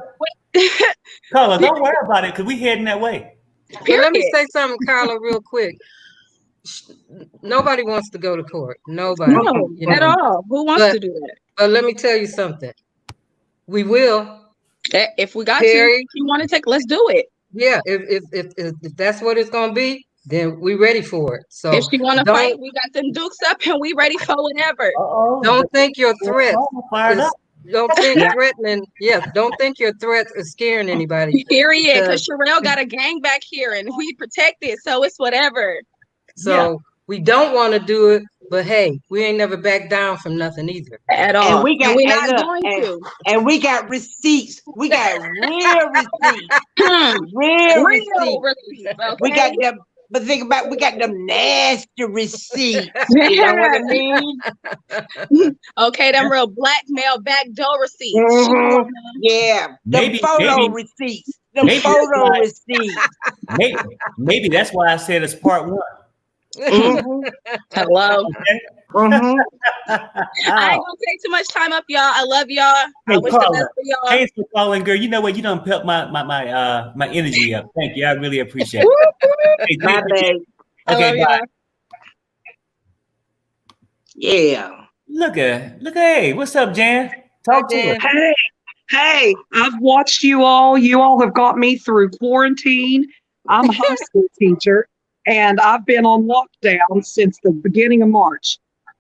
Carla, don't worry about it because we heading that way. Let me say something, Carla, real quick. Nobody wants to go to court. Nobody. No, at all. Who wants to do that? But let me tell you something. We will. If we got to, if you want to take, let's do it. Yeah, if that's what it's gonna be, then we ready for it. So if she want to fight, we got them dukes up and we ready for whatever. Don't think your threat. Don't think threatening. Yes, don't think your threat is scaring anybody. Period. Because Sharrell got a gang back here and we protect it, so it's whatever. So we don't want to do it, but hey, we ain't never back down from nothing either. At all. And we got we're not going to. And we got receipts. We got real receipts. Real receipts. Okay? We got them. But think about, we got them nasty receipts. You know what I mean? Okay, them real blackmail backdoor receipts. Yeah, the photo receipts. The photo receipts. Maybe that's why I said it's part 1. Hello. I ain't gonna take too much time up, y'all. I love y'all. I wish the best for y'all. Thanks for calling, girl. You know what? You done pep my energy up. Thank you. I really appreciate it. My bad. Okay, bye. Yeah. Look at, hey, what's up, Jan? Talk to her. Hey, I've watched you all. You all have got me through quarantine. I'm a high school teacher, and I've been on lockdown since the beginning of March.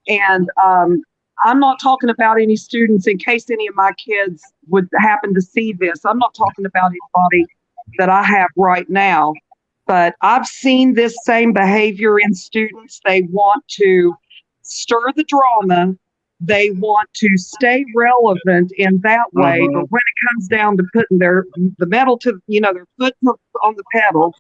And I'm not talking about any students in case any of my kids would happen to see this. I'm not talking about anybody that I have right now, but I've seen this same behavior in students. They want to stir the drama. They want to stay relevant in that way, but when it comes down to putting the metal to, their foot on the pedal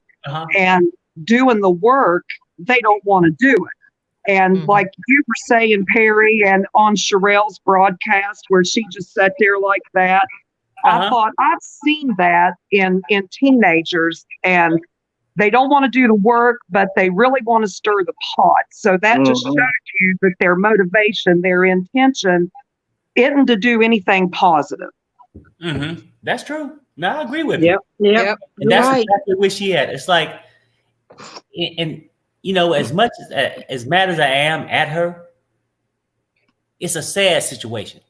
and doing the work, they don't want to do it. And like you were saying, Perry, and on Sharrell's broadcast where she just sat there like that, I thought I've seen that in teenagers, and they don't want to do the work, but they really want to stir the pot. So that just showed you that their motivation, their intention isn't to do anything positive. That's true. No, I agree with you. Yep. And that's exactly where she at. It's like, and as much as mad as I am at her, it's a sad situation.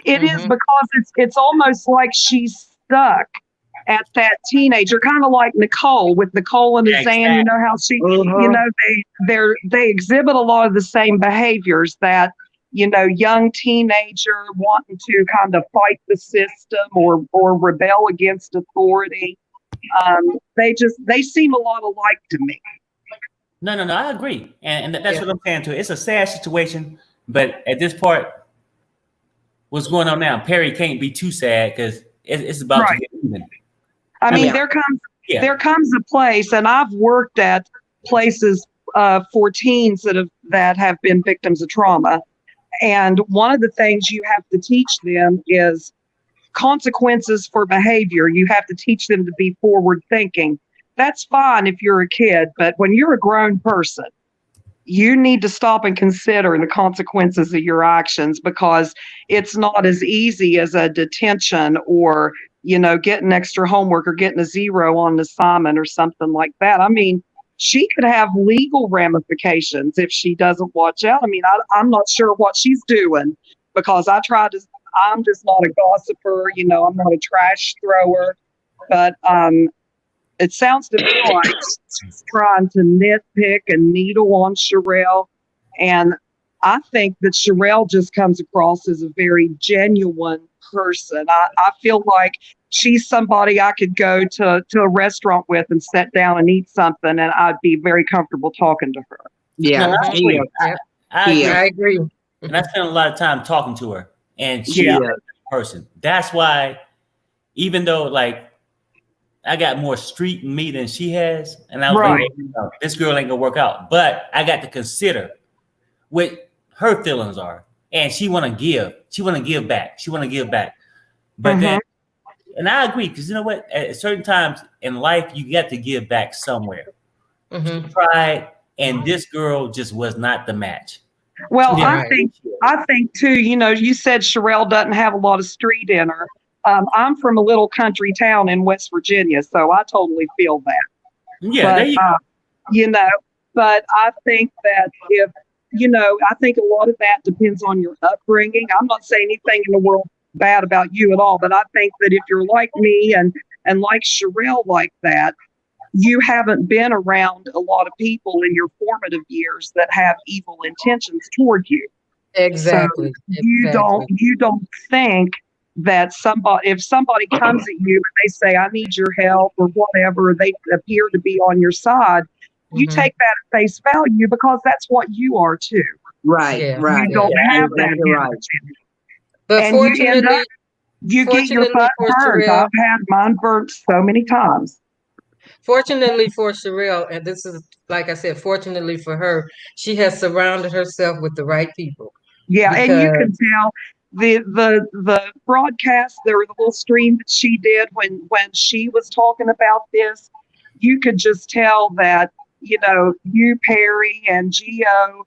It is, because it's almost like she's stuck at that teenager, kind of like Nicole with Nicole and Azan. You know how she, they exhibit a lot of the same behaviors that, young teenager wanting to kind of fight the system or rebel against authority. They seem a lot alike to me. No, I agree. And that's what I'm saying too. It's a sad situation, but at this part, what's going on now? Perry can't be too sad because it's about to get even. I mean, there comes a place, and I've worked at places for teens that have been victims of trauma. And one of the things you have to teach them is consequences for behavior. You have to teach them to be forward thinking. That's fine if you're a kid, but when you're a grown person, you need to stop and consider the consequences of your actions, because it's not as easy as a detention or getting extra homework or getting a 0 on an assignment or something like that. I mean, she could have legal ramifications if she doesn't watch out. I mean, I'm not sure what she's doing, because I'm just not a gossiper, I'm not a trash thrower, but it sounds to me like she's trying to nitpick and needle on Sharrell. And I think that Sharrell just comes across as a very genuine person. I feel like she's somebody I could go to a restaurant with and sit down and eat something, and I'd be very comfortable talking to her. Yeah, no, I agree. And I spent a lot of time talking to her, and she's a person. That's why, even though I got more street in me than she has, and I was like, this girl ain't gonna work out. But I got to consider what her feelings are, and she want to give. She want to give back. But then, and I agree, because you know what? At certain times in life, you got to give back somewhere. She tried, and this girl just was not the match. Well, I think too. You said Sharrell doesn't have a lot of street in her. I'm from a little country town in West Virginia, so I totally feel that. Yeah, but I think that I think a lot of that depends on your upbringing. I'm not saying anything in the world bad about you at all, but I think that if you're like me and like Sharrell like that, you haven't been around a lot of people in your formative years that have evil intentions toward you. Exactly. So you don't think that if somebody comes at you and they say, I need your help or whatever, they appear to be on your side, you take that at face value, because that's what you are too. Right. You don't have that. But and fortunately, you get your butt burned. I've had mine burnt so many times. Fortunately for Sharrell, and this is, like I said, fortunately for her, she has surrounded herself with the right people. Yeah, and you can tell the broadcast, the little stream that she did when she was talking about this, you could just tell that, you, Perry, and Gio,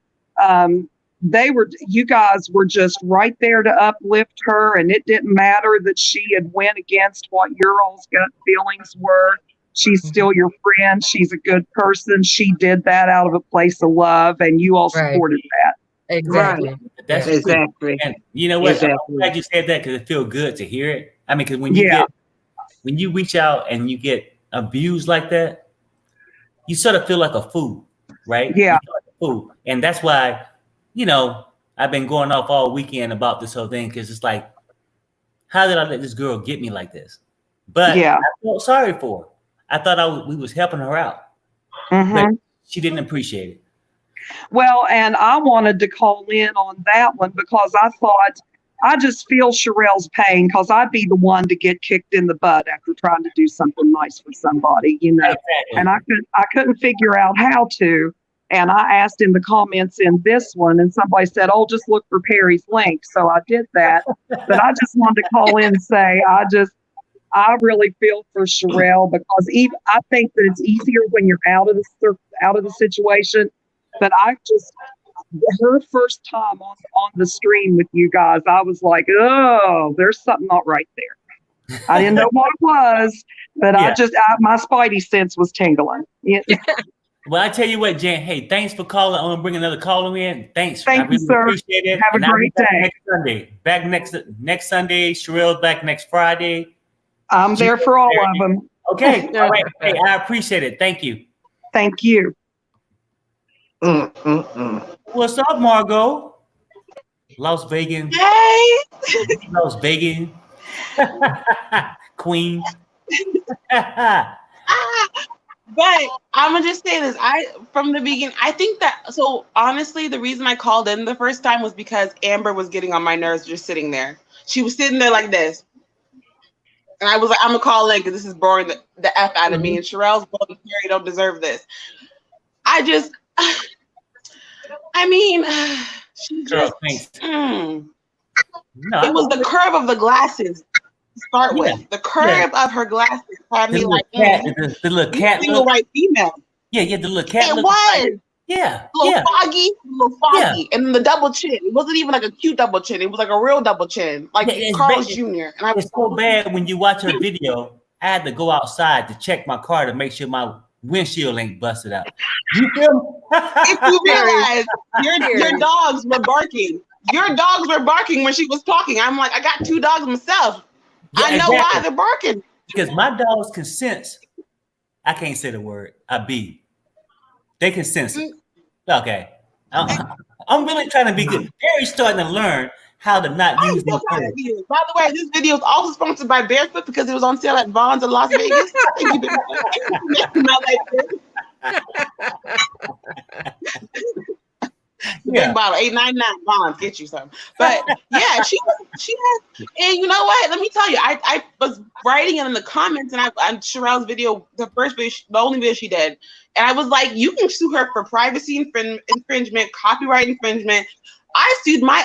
you guys were just right there to uplift her, and it didn't matter that she had went against what your all's gut feelings were. She's still your friend. She's a good person. She did that out of a place of love, and you all supported that. Exactly. Right. That's Yeah. true. Exactly. And you know what? I'm Exactly. glad you said that because it feels good to hear it. I mean, because when you reach out and you get abused like that, you sort of feel like a fool, right? Yeah. You feel like a fool. And that's why, you know, I've been going off all weekend about this whole thing because it's like, how did I let this girl get me like this? But Yeah. I felt sorry for her. I thought we was helping her out, Mm-hmm. but she didn't appreciate it. Well, and I wanted to call in on that one because I thought I just feel Sharrell's pain because I'd be the one to get kicked in the butt after trying to do something nice for somebody, you know. Exactly. And I couldn't figure out how to. And I asked in the comments in this one, and somebody said, "Oh, just look for Perry's link." So I did that. But I just wanted to call in and say I really feel for Sharrell because I think that it's easier when you're out of the situation. But her first time on the stream with you guys, I was like, oh, there's something not right there. I didn't know what it was, but Yeah. my spidey sense was tingling. Yeah. Well, I tell you what, Jen. Hey, thanks for calling. I'm gonna bring another caller in. Thanks. Thank you, sir. Appreciate it. Have a great day. Next Sunday. Back next Sunday. Sharrell's back next Friday. I'm there for all of them. Okay. All right. Hey, I appreciate it. Thank you. Thank you. What's up, Margo? Las Vegas. Hey. Las Vegas. Queen. But I'm gonna just say this. From the beginning, I think that, so honestly, the reason I called in the first time was because Amber was getting on my nerves just sitting there. She was sitting there like this. And I was like, I'm gonna call in because this is boring the F out of me. And Sharrell's going, Perry don't deserve this. She Girl, just, thanks. No, it was the curve of the glasses to start with. The curve of her glasses had me like, the little cat single white female. Yeah, the little cat. It was. Yeah. A little foggy. Yeah. And then the double chin. It wasn't even like a cute double chin. It was like a real double chin, like Carl's Jr. And I was so bad when you watch her video. I had to go outside to check my car to make sure my windshield ain't busted out. You feel me? If you realize your dogs were barking. Your dogs were barking when she was talking. I'm like, I got 2 dogs myself. Yeah, I know why they're barking. Because my dogs can sense. I can't say the word. They can sense it. Okay. I'm really trying to be good. Perry's starting to learn how to not use the word. By the way, this video is also sponsored by Barefoot because it was on sale at Vons in Las Vegas. Thank you for making Big bottle, $8.99. Vons, get you some. But yeah, she has, and you know what? Let me tell you, I was writing it in the comments, and on Sharrell's video, the only video she did, and I was like, you can sue her for privacy infringement, copyright infringement. I sued my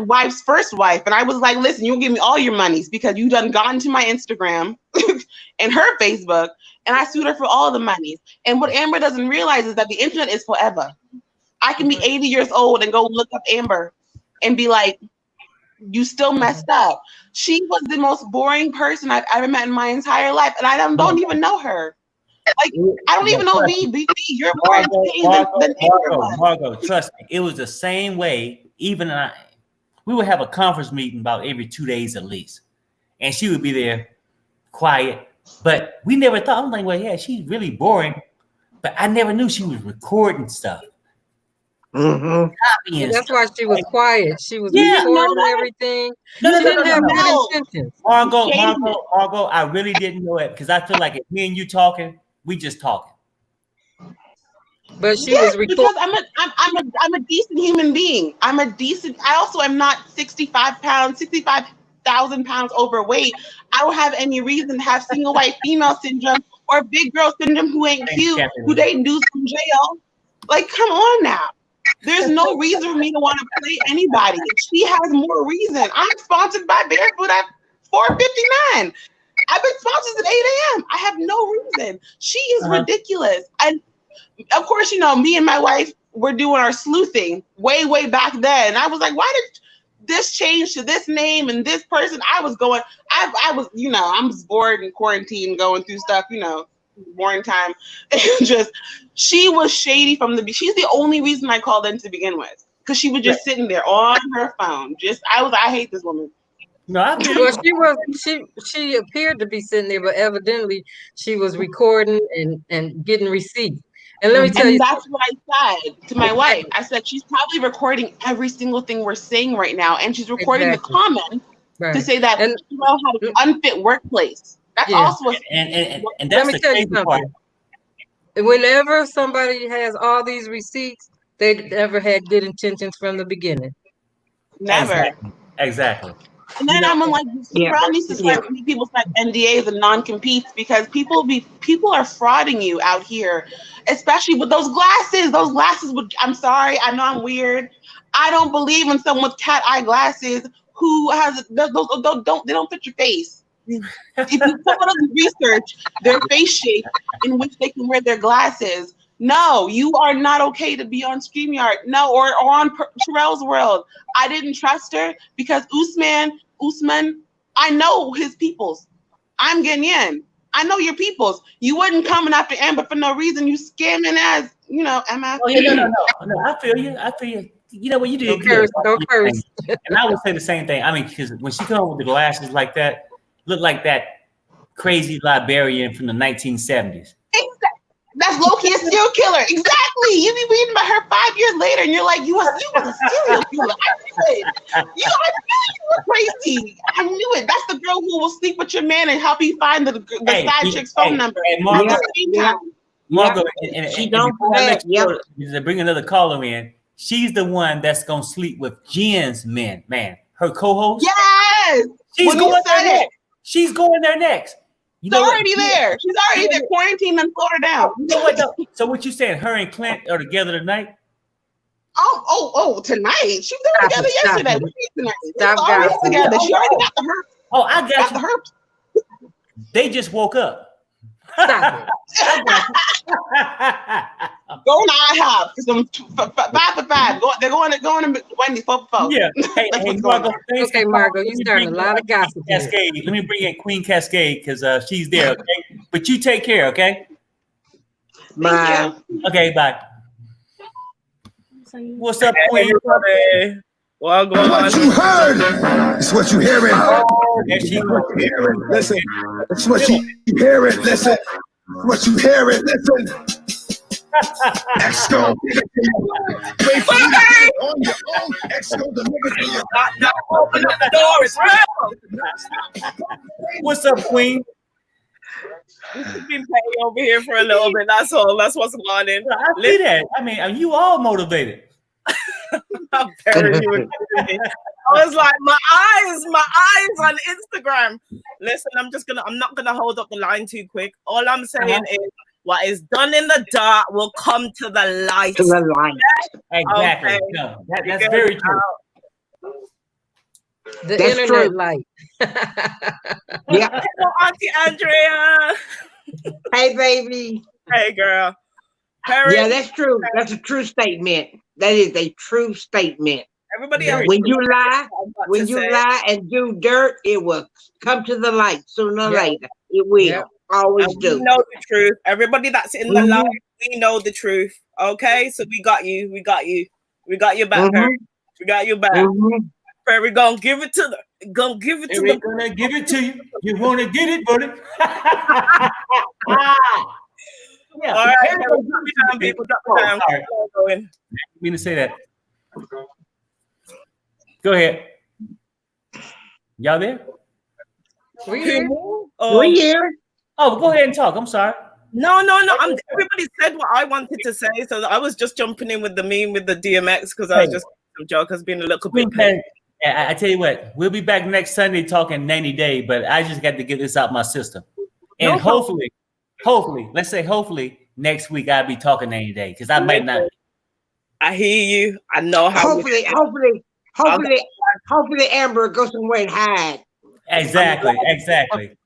wife's first wife, and I was like, listen, you'll give me all your monies because you done gone to my Instagram and her Facebook, and I sued her for all the monies. And what Amber doesn't realize is that the internet is forever. I can be 80 years old and go look up Amber and be like, you still messed up. She was the most boring person I've ever met in my entire life, and I don't even know her. Like, I don't even know VB. You're more entertaining than Amber was. Margo, trust me, it was the same way. We would have a conference meeting about every 2 days at least, and she would be there, quiet. But we never thought. I'm like, well, yeah, she's really boring, but I never knew she was recording stuff. Mm-hmm. That's why she was quiet. She was recording everything. She didn't have bad intentions. Margo, I really didn't know it because I feel like if me and you talking, we just talking. But she was recording. Because I'm a decent human being. I also am not 65,000 pounds overweight. I don't have any reason to have single white female syndrome or big girl syndrome who ain't cute, who they induce from jail. Like, come on now. There's no reason for me to want to play anybody. She has more reason. I'm sponsored by Barefoot at 4:59. I've been sponsored at 8 a.m. I have no reason. She is ridiculous. And of course, you know, me and my wife were doing our sleuthing way back then. I was like, why did this change to this name and this person? I was, you know, I'm bored and quarantined going through stuff, you know, morning time. Just, she was shady from she's the only reason I called in to begin with. because she was just sitting there on her phone. I hate this woman. No, I feel well, she appeared to be sitting there, but evidently she was recording and getting receipts. And let me tell you, that's what I said to my wife. I said she's probably recording every single thing we're saying right now, and she's recording the comments to say that Sharrell had an unfit workplace. That's also and that's the crazy part. Whenever somebody has all these receipts, they never had good intentions from the beginning. Never. Exactly. And then I'm like, Sharrell needs to start making people sign NDAs and non-competes because people are frauding you out here, especially with those glasses. Those glasses I'm sorry, I know I'm weird. I don't believe in someone with cat eye glasses who has those they don't fit your face. If you put on research their face shape in which they can wear their glasses, no, you are not okay to be on StreamYard. No, or on Sharrell's World. I didn't trust her because Usman, I know his peoples. I'm Ghanaian. I know your peoples. You wasn't coming after Amber for no reason. You scamming as, MF. Oh, no. I feel you. You know what you did? Don't curse. And I would say the same thing. I mean, because when she come with the glasses like that, look like that crazy librarian from the 1970s. That's low-key a serial killer. Exactly. You be reading about her 5 years later, and you're like, you was a serial killer. I knew it. I knew you were crazy. I knew it. That's the girl who will sleep with your man and help you find the side chick's phone number. And Margo, to bring another caller in, she's the one that's gonna sleep with Jen's man, her co-host. Yes. She's going there next. She's going there next. She's already there. She's already there. Quarantined and slowed her down. You know what? Though? So what you saying? Her and Clint are together tonight? Oh! Tonight. She was together yesterday. Stop together. She already got the herpes. Oh, I got the herpes. They just woke up. Stop it. Go on IHOP because I'm 5 for 5. They're going to Wendy's 4 for 4. Yeah. Hey, Margo. Okay, Margo, you starting a lot of gossip. Cascade. Let me bring in Queen Cascade because she's there. Okay, but you take care. Okay. Bye. Okay. Bye. What's up, Queen? Everybody. Well, what you heard is what you hearing. Listen, it's what you hearing. Listen, what you hearing. Listen. Exco, wait for you on your own. Exco, deliver to you. Open up the door. It's real. What's up, Queen? We've been paying over here for a little bit. That's all. That's what's going on. I see that. I mean, you all motivated. I'm very motivated. I was like, my eyes on Instagram. Listen, I'm not gonna hold up the line too quick. All I'm saying is what is done in the dark will come to the light. To the light. Exactly. Okay. No, that's very true. The That's internet true. light. Yeah. Hello, Auntie Andrea. Hey, baby. Hey, girl. Yeah, that's true. That's a true statement. That is a true statement. Everybody else. When you lie and do dirt, it will come to the light sooner or later. It will. Yep. Always and do. We know the truth. Everybody that's in the live, we know the truth. Okay, so we got you. We got you. We got your back. Perry. We got your back. Perry, gonna give it to the. Gonna give it to We're the. gonna give it to you. You wanna get it, buddy? Yeah. All right, people. Drop it down. I mean to say that. Go ahead. Y'all there? We're here. We're here. Oh, go ahead and talk. I'm sorry. No. Everybody said what I wanted to say, so I was just jumping in with the meme with the DMX because I was just some joke has been a little bit. I tell you what, we'll be back next Sunday talking 90 Day, but I just got to get this out my system, and hopefully, let's say hopefully next week I'll be talking 90 Day because I might not. I hear you. I know how. Hopefully, Amber goes somewhere and hide. Exactly.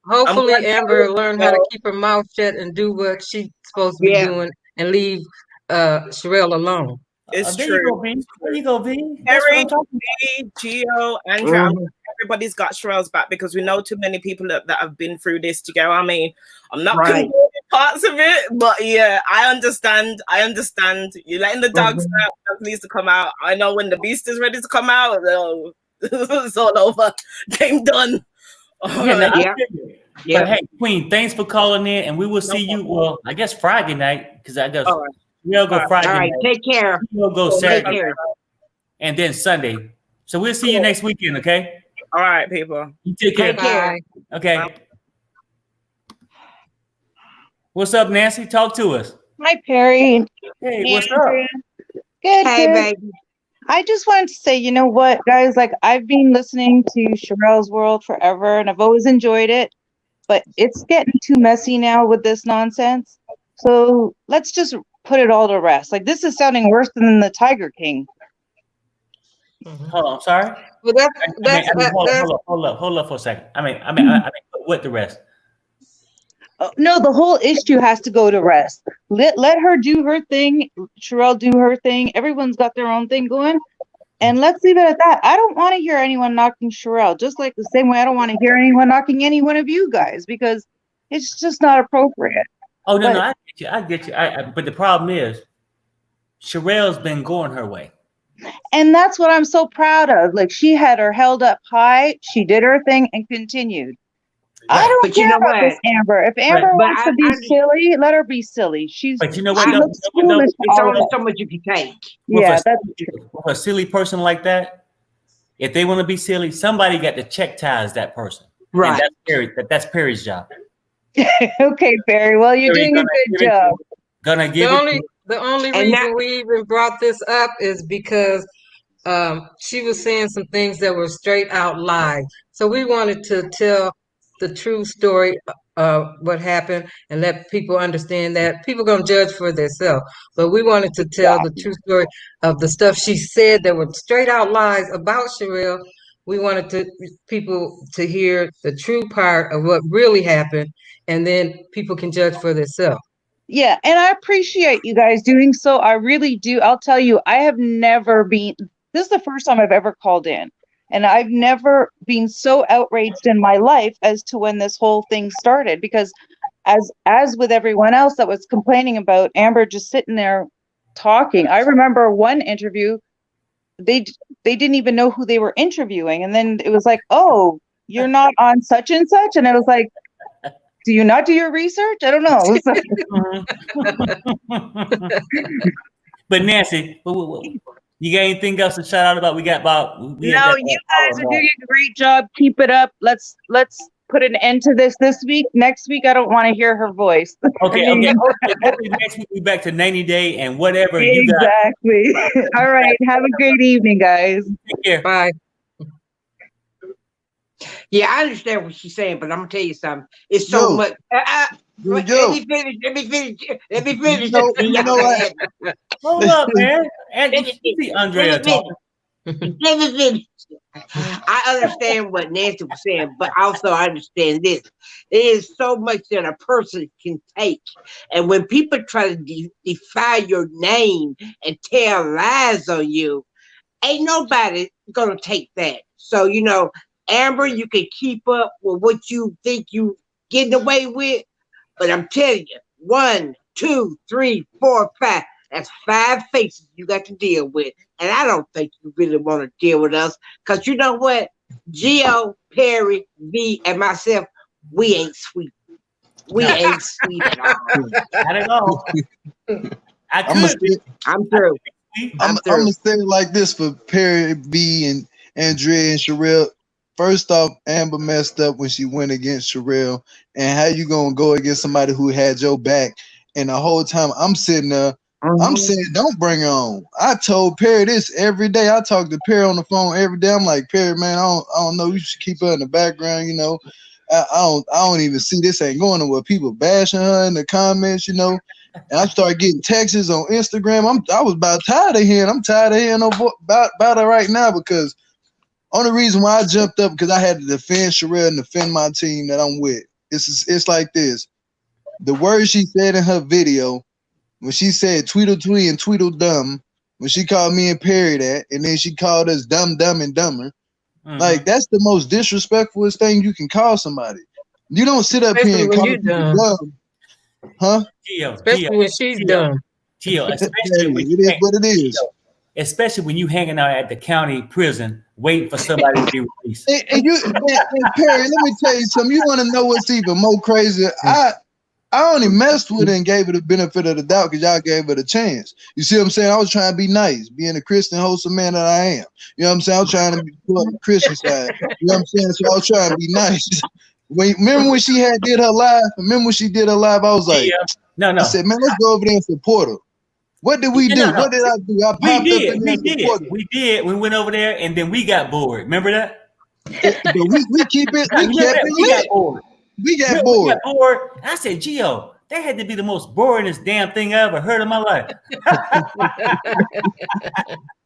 Hopefully, Amber learn how to keep her mouth shut and do what she's supposed to be doing, and leave Sharrell alone. It's there true. There you go, V. Harry, me, Gio, Andrew, everybody's got Sharrell's back because we know too many people that have been through this together. I mean, I'm not condoning parts of it, but yeah, I understand. You're letting the dogs out. Dogs needs to come out. I know when the beast is ready to come out, it's all over. Game done. But hey, Queen, thanks for calling in, and we will see you. Well, I guess Friday night, because I guess we'll go Friday night. Take care. We'll go Saturday, and then Sunday. So we'll see you next weekend. Okay. All right, people. You take care. Take care. Okay. Bye. What's up, Nancy? Talk to us. Hi, Perry. Hey, what's up? Good. Hey, good. baby. I just wanted to say, you know what, guys? Like, I've been listening to Sharrell's World forever, and I've always enjoyed it. But it's getting too messy now with this nonsense. So let's just put it all to rest. Like, this is sounding worse than the Tiger King. Hold on, sorry. Well, hold up for a second. I mean, what the rest? No, the whole issue has to go to rest. Let her do her thing. Sharrell do her thing. Everyone's got their own thing going. And let's leave it at that. I don't want to hear anyone knocking Sharrell, just like the same way I don't want to hear anyone knocking any one of you guys, because it's just not appropriate. Oh, no, I get you. But the problem is, Sharrell's been going her way. And that's what I'm so proud of. Like, she had her held up high. She did her thing and continued. I don't care about this Amber. If Amber wants to be silly, let her be silly. But you know what? It's only so much you can take. Yeah, that's true. With a silly person like that, if they want to be silly, somebody got to check-ties that person. Right. And that's Perry's job. Okay, Perry. Well, you're doing a good job. The only reason we even brought this up is because she was saying some things that were straight out lies. So we wanted to tell the true story of what happened and let people understand that people going to judge for themselves. But we wanted to tell the true story of the stuff she said that were straight out lies about Sharrell. We wanted people to hear the true part of what really happened, and then people can judge for themselves. Yeah, and I appreciate you guys doing so. I really do. I'll tell you, I have never been, this is the first time I've ever called in. And I've never been so outraged in my life as to when this whole thing started, because as with everyone else that was complaining about Amber just sitting there talking, I remember one interview, they didn't even know who they were interviewing. And then it was like, oh, you're not on such and such. And I was like, do you not do your research? I don't know. But Nancy, you got anything else to shout out about? You guys are doing a great job. Keep it up. Let's put an end to this week. Next week, I don't want to hear her voice. Okay. Hopefully next week we back to 90 Day and whatever you got. Exactly. All right. Have a great evening, guys. Take care. Bye. Yeah, I understand what she's saying, but I'm gonna tell you something. It's so much. Let me finish. You know what? Hold up, man. And see Andrea talking. Let me finish. I understand what Nancy was saying, but also I understand this. There is so much that a person can take. And when people try to defy your name and tell lies on you, ain't nobody gonna take that. So, Amber, you can keep up with what you think you getting away with, but I'm telling you, 1, 2, 3, 4, 5. That's 5 faces you got to deal with, and I don't think you really want to deal with us, because you know what, Gio, Perry, V, and myself, we ain't sweet. We ain't sweet at all. Not at all. I'm through. I'm gonna say it like this for Perry, B, and Andrea and Sharrell. First off, Amber messed up when she went against Sharrell. And how you gonna go against somebody who had your back? And the whole time I'm sitting there, I'm saying, don't bring her on. I told Perry this every day. I talk to Perry on the phone every day. I'm like, Perry, man, I don't know. You should keep her in the background. I don't even see this ain't going nowhere. People bashing her in the comments, And I started getting texts on Instagram. I was about tired of hearing. I'm tired of hearing about her right now, because only reason why I jumped up because I had to defend Sharrell and defend my team that I'm with. It's like this. The words she said in her video, when she said Tweedle Twee and Tweedle Dumb, when she called me and Perry that, and then she called us Dumb, Dumb, and Dumber, like, that's the most disrespectful thing you can call somebody. You don't sit up here and call people dumb. Huh? Especially when she's done. Gio, it is what it is. Especially when you hanging out at the county prison waiting for somebody to be released. And Perry, let me tell you something. You want to know what's even more crazy? I only messed with her and gave her the benefit of the doubt because y'all gave her the chance. You see what I'm saying? I was trying to be nice, being the Christian, wholesome man that I am. You know what I'm saying? I was trying to pull up the Christian side. You know what I'm saying? So I was trying to be nice. Remember when she did her live? Remember when she did her live? I was like, I said, man, let's go over there and support her. What did we do? No. What did I do? I popped up in there and supported her. We did. We went over there and then we got bored. Remember that? But we keep it. We got bored. I said, Gio, that had to be the most boringest damn thing I ever heard in my life.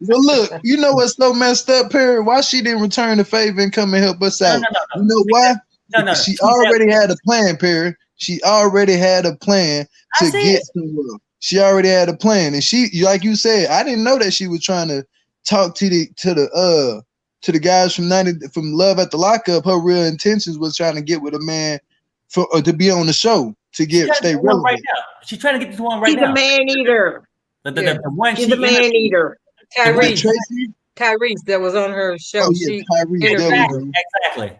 Well, look, you know what's so messed up, Perry? Why she didn't return the favor and come and help us out? You know why? She already had a plan, Perry. She already had a plan to get somewhere. She already had a plan, and she, like you said, I didn't know that she was trying to talk to the guys from Love at the Lockup. Her real intentions was trying to get with a man to be on the show to stay relevant. Right now. She's trying to get to one right now. She's a man eater. The one she's a man eater. Tyrese that was on her show. Oh, yeah, Tyrese. Exactly.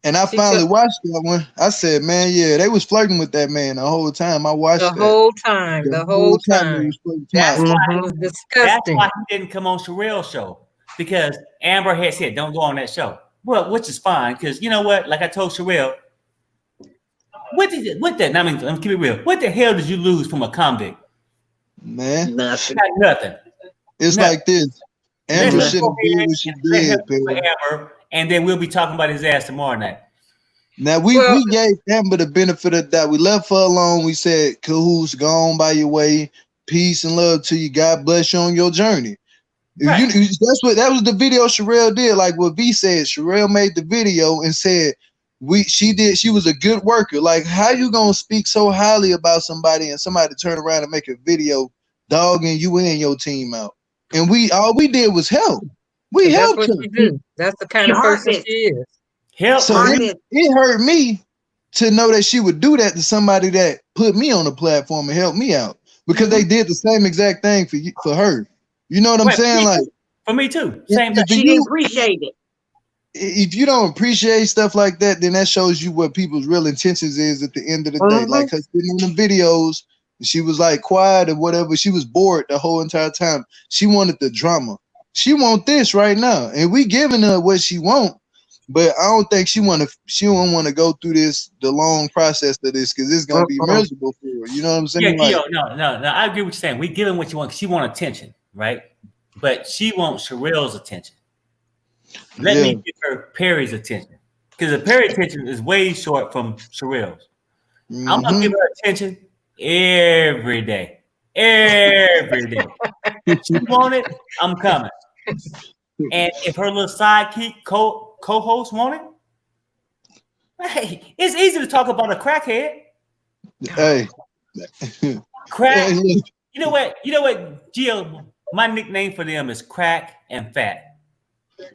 And I finally watched that one. I said, man, yeah, they was flirting with that man the whole time. I watched the whole time. The whole time. That's why it was disgusting. That's why he didn't come on Sharrell's show, because Amber had said, don't go on that show. Well, which is fine, because you know what? Like I told Sharrell, what the hell did you lose from a convict? Man, nothing. Nothing. It's like this. Amber shouldn't do what she did, Amber, and then we'll be talking about his ass tomorrow night. Now we gave Amber the benefit of that. We left her alone. We said, "Cahoots, go on by your way. Peace and love to you. God bless you on your journey." Right. That was the video Sharrell did. Like what V said, Sharrell made the video and said she was a good worker. Like, how you gonna speak so highly about somebody and somebody turn around and make a video dogging you and your team out? And all we did was help. We helped her. That's the kind of person she is. So it hurt me to know that she would do that to somebody that put me on the platform and helped me out, because they did the same exact thing for her. You know what I'm saying? Like, for me too. Same thing. She didn't appreciate it. If you don't appreciate stuff like that, then that shows you what people's real intentions is at the end of the day. Like her sitting in the videos, she was like quiet or whatever. She was bored the whole entire time. She wanted the drama. She want this right now, and we giving her what she want. But I don't think she don't want to go through the long process of this, because it's gonna be miserable for her. You know what I'm saying? Yeah, no. I agree with you saying. We give her what you want. She want attention, right? But she wants Sharrell's attention. Let me give her Perry's attention, because the Perry attention is way short from Sharrell's. I'm gonna give her attention every day. Every day. If she want it, I'm coming. And if her little sidekick co-host want it, hey, it's easy to talk about a crackhead. Hey, crack. You know what, Gio? My nickname for them is Crack and Fat.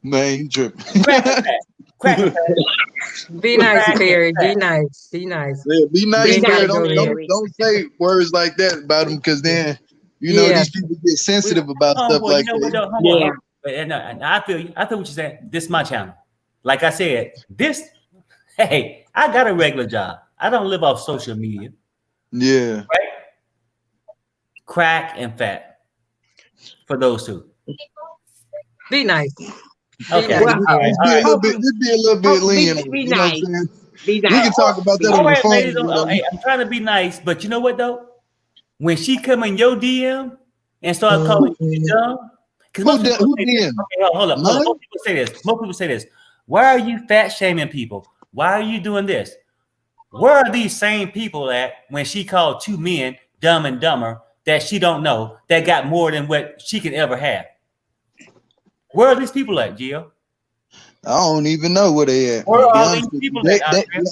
Man, you tripping. Crack and Fat. Crack and Fat. Be nice, Perry. Be nice. Be nice. Yeah, be nice, Perry. Don't say words like that about them, because then these people get sensitive about stuff like that. And I feel what you're saying. This is my channel. Like I said, I got a regular job. I don't live off social media. Yeah. Right? Crack and Fat. For those two. Be nice. Okay. Just be a little bit lenient. Be nice. We can talk about that on the phone. Ladies, I'm trying to be nice, but you know what though? When she come in your DM and start calling you dumb, because most people say this. Why are you fat shaming people? Why are you doing this? Where are these same people at when she called two men dumb and dumber that she don't know, that got more than what she could ever have? Where are these people at, Gio? I don't even know where they at. Where are these people at?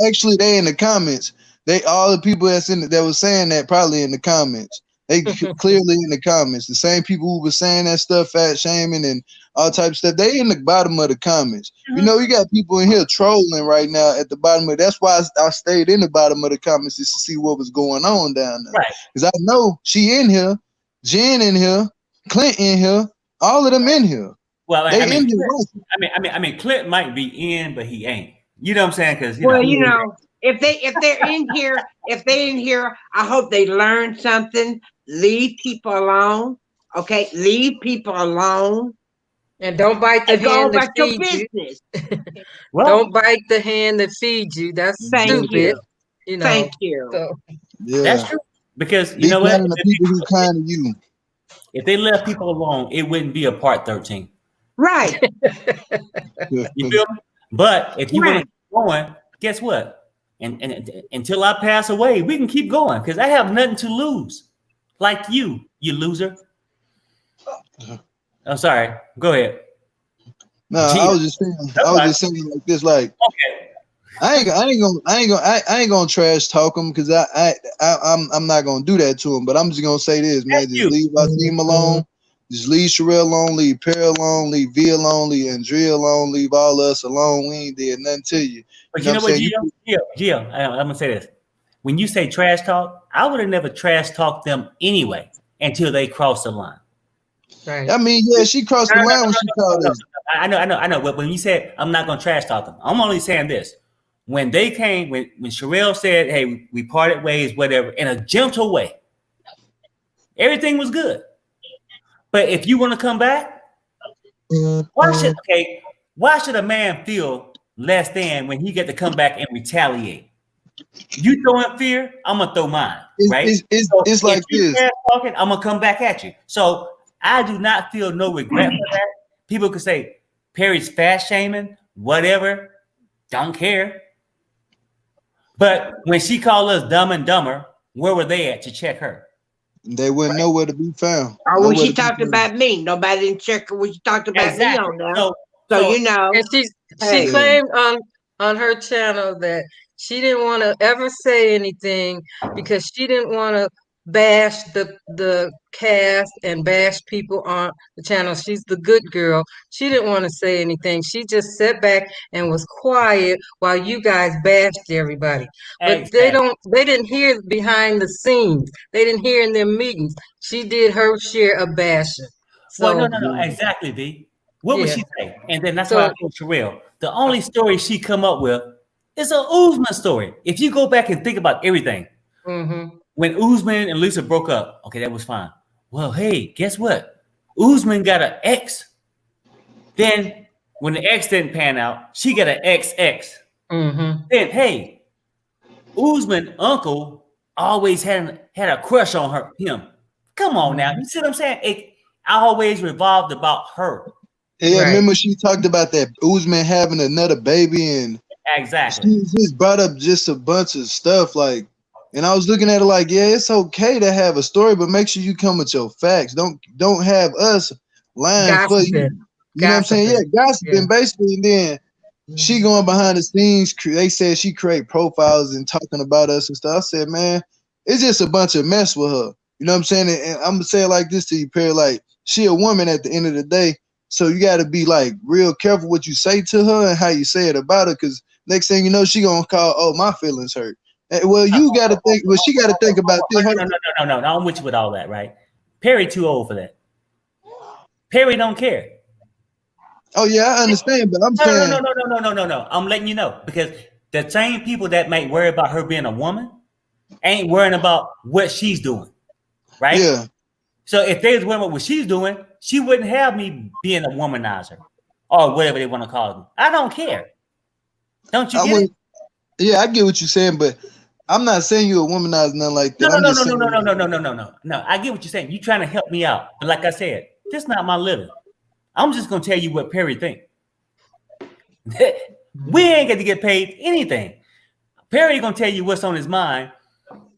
Actually, they in the comments. All the people that was saying that probably in the comments. They clearly in the comments. The same people who were saying that stuff, fat shaming and all type of stuff, they in the bottom of the comments. You know, you got people in here trolling right now at the bottom of. That's why I stayed in the bottom of the comments just to see what was going on down there. Right. Because I know she in here, Jen in here, Clint in here, all of them in here. Well, they I mean, in here. I mean, Clint might be in, but he ain't. You know what I'm saying? Because you know, if they're in here, I hope they learn something. Leave people alone. Okay, leave people alone. And don't bite the hand that feeds you. Don't bite the hand that feeds you. That's stupid. You know. Thank you. So, yeah, that's true. Because you be know what? The people who kind of you. If they left people alone, it wouldn't be a part 13. Right. You feel me? But if you want to keep going, guess what? And until I pass away, we can keep going because I have nothing to lose. Like you loser. I'm sorry. Go ahead. No, I was just saying like this, like okay. I ain't gonna trash talk them because I'm not gonna do that to them. But I'm just gonna say this, man. Just leave our team alone. Just leave Sharrell alone. Leave Perry alone. Leave V alone. Leave Andrea alone. Leave all us alone. We ain't did nothing to you. But you know what, Gio? I'm gonna say this. When you say trash talk, I would have never trash talked them anyway until they crossed the line. Right. I mean, yeah, she crossed the line when she called us. I know. But when you said I'm not gonna trash talk them, I'm only saying this. When they came, when Sharrell said, "Hey, we parted ways," whatever, in a gentle way, everything was good. But if you want to come back, why should a man feel less than when he get to come back and retaliate? You throwing fear, I'm gonna throw mine, right? It's like this. Talking, I'm gonna come back at you. So I do not feel no regret for that. People could say Perry's fat shaming, whatever, don't care. But when she called us dumb and dumber, where were they at to check her? They wouldn't know where to be found. Or when she talked about me, nobody didn't check her when she talked about me on there. So you know, and she claimed on her channel that she didn't want to ever say anything because she didn't want to bash the cast and bash people on the channel. She's the good girl. She didn't want to say anything. She just sat back and was quiet while you guys bashed everybody. But they didn't hear behind the scenes. They didn't hear in their meetings. She did her share of bashing. So, well, no, exactly, V. What would she say? And then that's why I told Sharrell. The only story she come up with is an Usman story. If you go back and think about everything, when Usman and Lisa broke up, okay, that was fine. Well, hey, guess what? Usman got an ex. Then when the ex didn't pan out, she got an XX. Then, hey, Usman uncle always had a crush on him. Come on now. You see what I'm saying? It always revolved about her. Yeah, remember she talked about that Usman having another baby and exactly. She just brought up just a bunch of stuff like, and I was looking at it like, yeah, it's okay to have a story, but make sure you come with your facts. Don't have us lying for you. You know what I'm saying? Yeah, gossiping basically. And then she going behind the scenes. They said she create profiles and talking about us and stuff. I said, man, it's just a bunch of mess with her. You know what I'm saying? And I'm gonna say it like this to you, Perry. Like, she a woman at the end of the day. So you got to be like real careful what you say to her and how you say it about her, because next thing you know, she gonna call, oh, my feelings hurt. Well, you got to think. Well, she got to think about this. No. I'm with you with all that, right? Perry too old for that. Perry don't care. Oh yeah, I understand, but I'm saying no. I'm letting you know, because the same people that might worry about her being a woman ain't worrying about what she's doing, right? Yeah. So if they was worrying about what she's doing, she wouldn't have me being a womanizer or whatever they want to call me. I don't care. Don't you get it? Yeah, I get what you're saying, but I'm not saying you're a womanizer, nothing like that. No. I get what you're saying. You're trying to help me out, but like I said, this is not my living. I'm just gonna tell you what Perry think. We ain't got to get paid anything. Perry gonna tell you what's on his mind,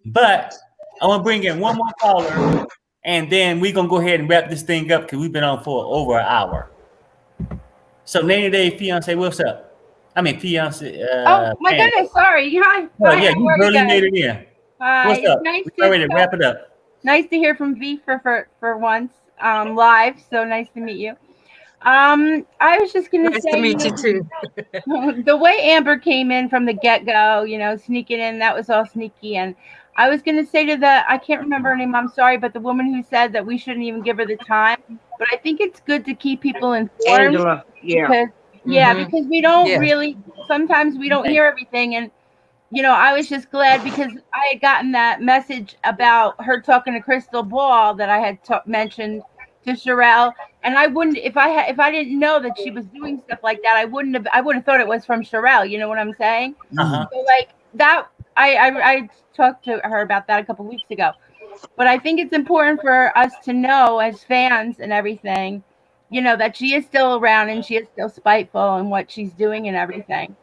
but I'm gonna bring in one more caller, and then we're gonna go ahead and wrap this thing up because we've been on for over an hour. So 90 Day Fiance, what's up? I mean, fiance. Oh my goodness, sorry. Hi. Oh yeah, you barely made it in. Hi. What's up? Nice We're ready to wrap it up. Nice to hear from V for once live. So nice to meet you. I was just gonna Nice say, to meet you too. the way Amber came in from the get-go, sneaking in, that was all sneaky. And I was gonna say to I can't remember her name, I'm sorry, but the woman who said that we shouldn't even give her the time. But I think it's good to keep people informed. Angela, yeah. Because we don't really, sometimes we don't hear everything. And I was just glad because I had gotten that message about her talking to Crystal Ball that I had mentioned to Sharrell, and I wouldn't, if I didn't know that she was doing stuff like that, I would have thought it was from Sharrell. You know what I'm saying? Uh-huh. So like that, I talked to her about that a couple weeks ago, but I think it's important for us to know as fans and everything, that she is still around and she is still spiteful in what she's doing and everything.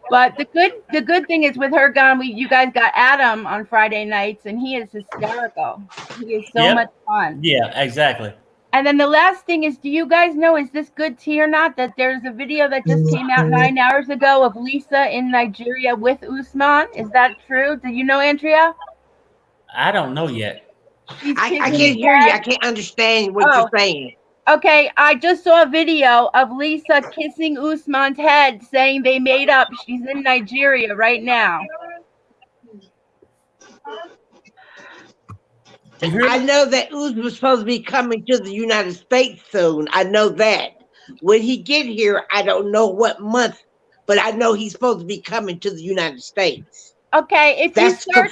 But the good thing is with her gone, you guys got Adam on Friday nights, and he is hysterical. He is so much fun. Yeah, exactly. And then the last thing is, do you guys know, is this good tea or not, that there's a video that just came out 9 hours ago of Lisa in Nigeria with Usman? Is that true? Do you know, Andrea? I don't know yet. I can't hear you. I can't understand what you're saying. Okay, I just saw a video of Lisa kissing Usman's head, saying they made up. She's in Nigeria right now. I know that Usman was supposed to be coming to the United States soon. I know that. When he get here, I don't know what month, but I know he's supposed to be coming to the United States. Okay, if that's you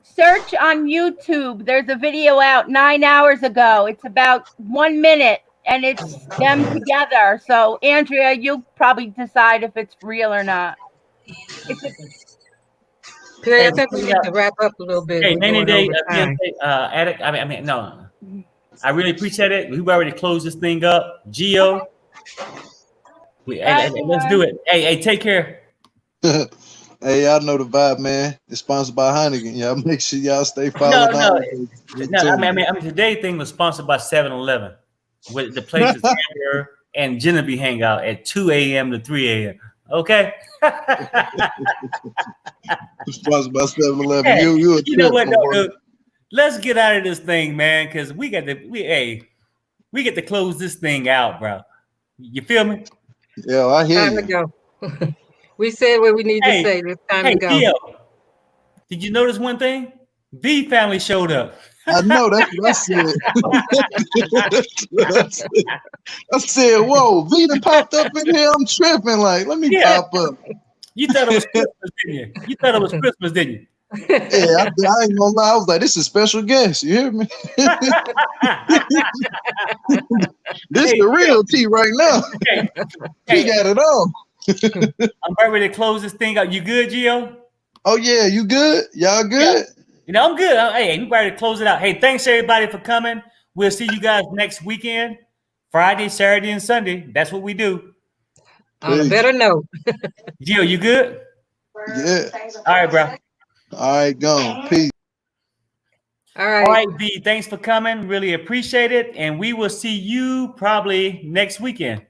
search on YouTube, there's a video out 9 hours ago. It's about 1 minute, and it's them together. So, Andrea, you'll probably decide if it's real or not. Perry, I think we need to wrap up a little bit. Hey, We're 90 going day over time. addict. I mean, no. I really appreciate it. We've already closed this thing up. Gio, let's do it. Hey, take care. Hey, y'all know the vibe, man. It's sponsored by Heineken. Y'all make sure y'all stay followed. I mean, today's thing was sponsored by 7-Eleven, with the places Amber and Genevieve hang out at 2 a.m. to 3 a.m. Okay. Sponsored by 7-Eleven. Hey, You know what, though, dude? Let's get out of this thing, man, because we get to close this thing out, bro. You feel me? Yeah, I hear you. Time to go. We said what we need to say. It's time to go. Theo, did you notice one thing? V family showed up. I know, that's what I said. I said, whoa, V done popped up in here. I'm tripping. Like, let me pop up. You thought it was Christmas, didn't you? You thought it was Christmas, didn't you? Yeah, I ain't gonna lie. I was like, this is a special guest. You hear me? This is the real tea right now. He got it all. I'm ready to close this thing out. You good, Gio? Oh yeah, you good? Y'all good? Yeah. I'm good. Hey, we ready to close it out. Hey, thanks everybody for coming. We'll see you guys next weekend, Friday, Saturday, and Sunday. That's what we do. On a better note. Gio, you good? Yeah. All right, bro. All right, go. Peace. All right. All right, V. Thanks for coming. Really appreciate it. And we will see you probably next weekend.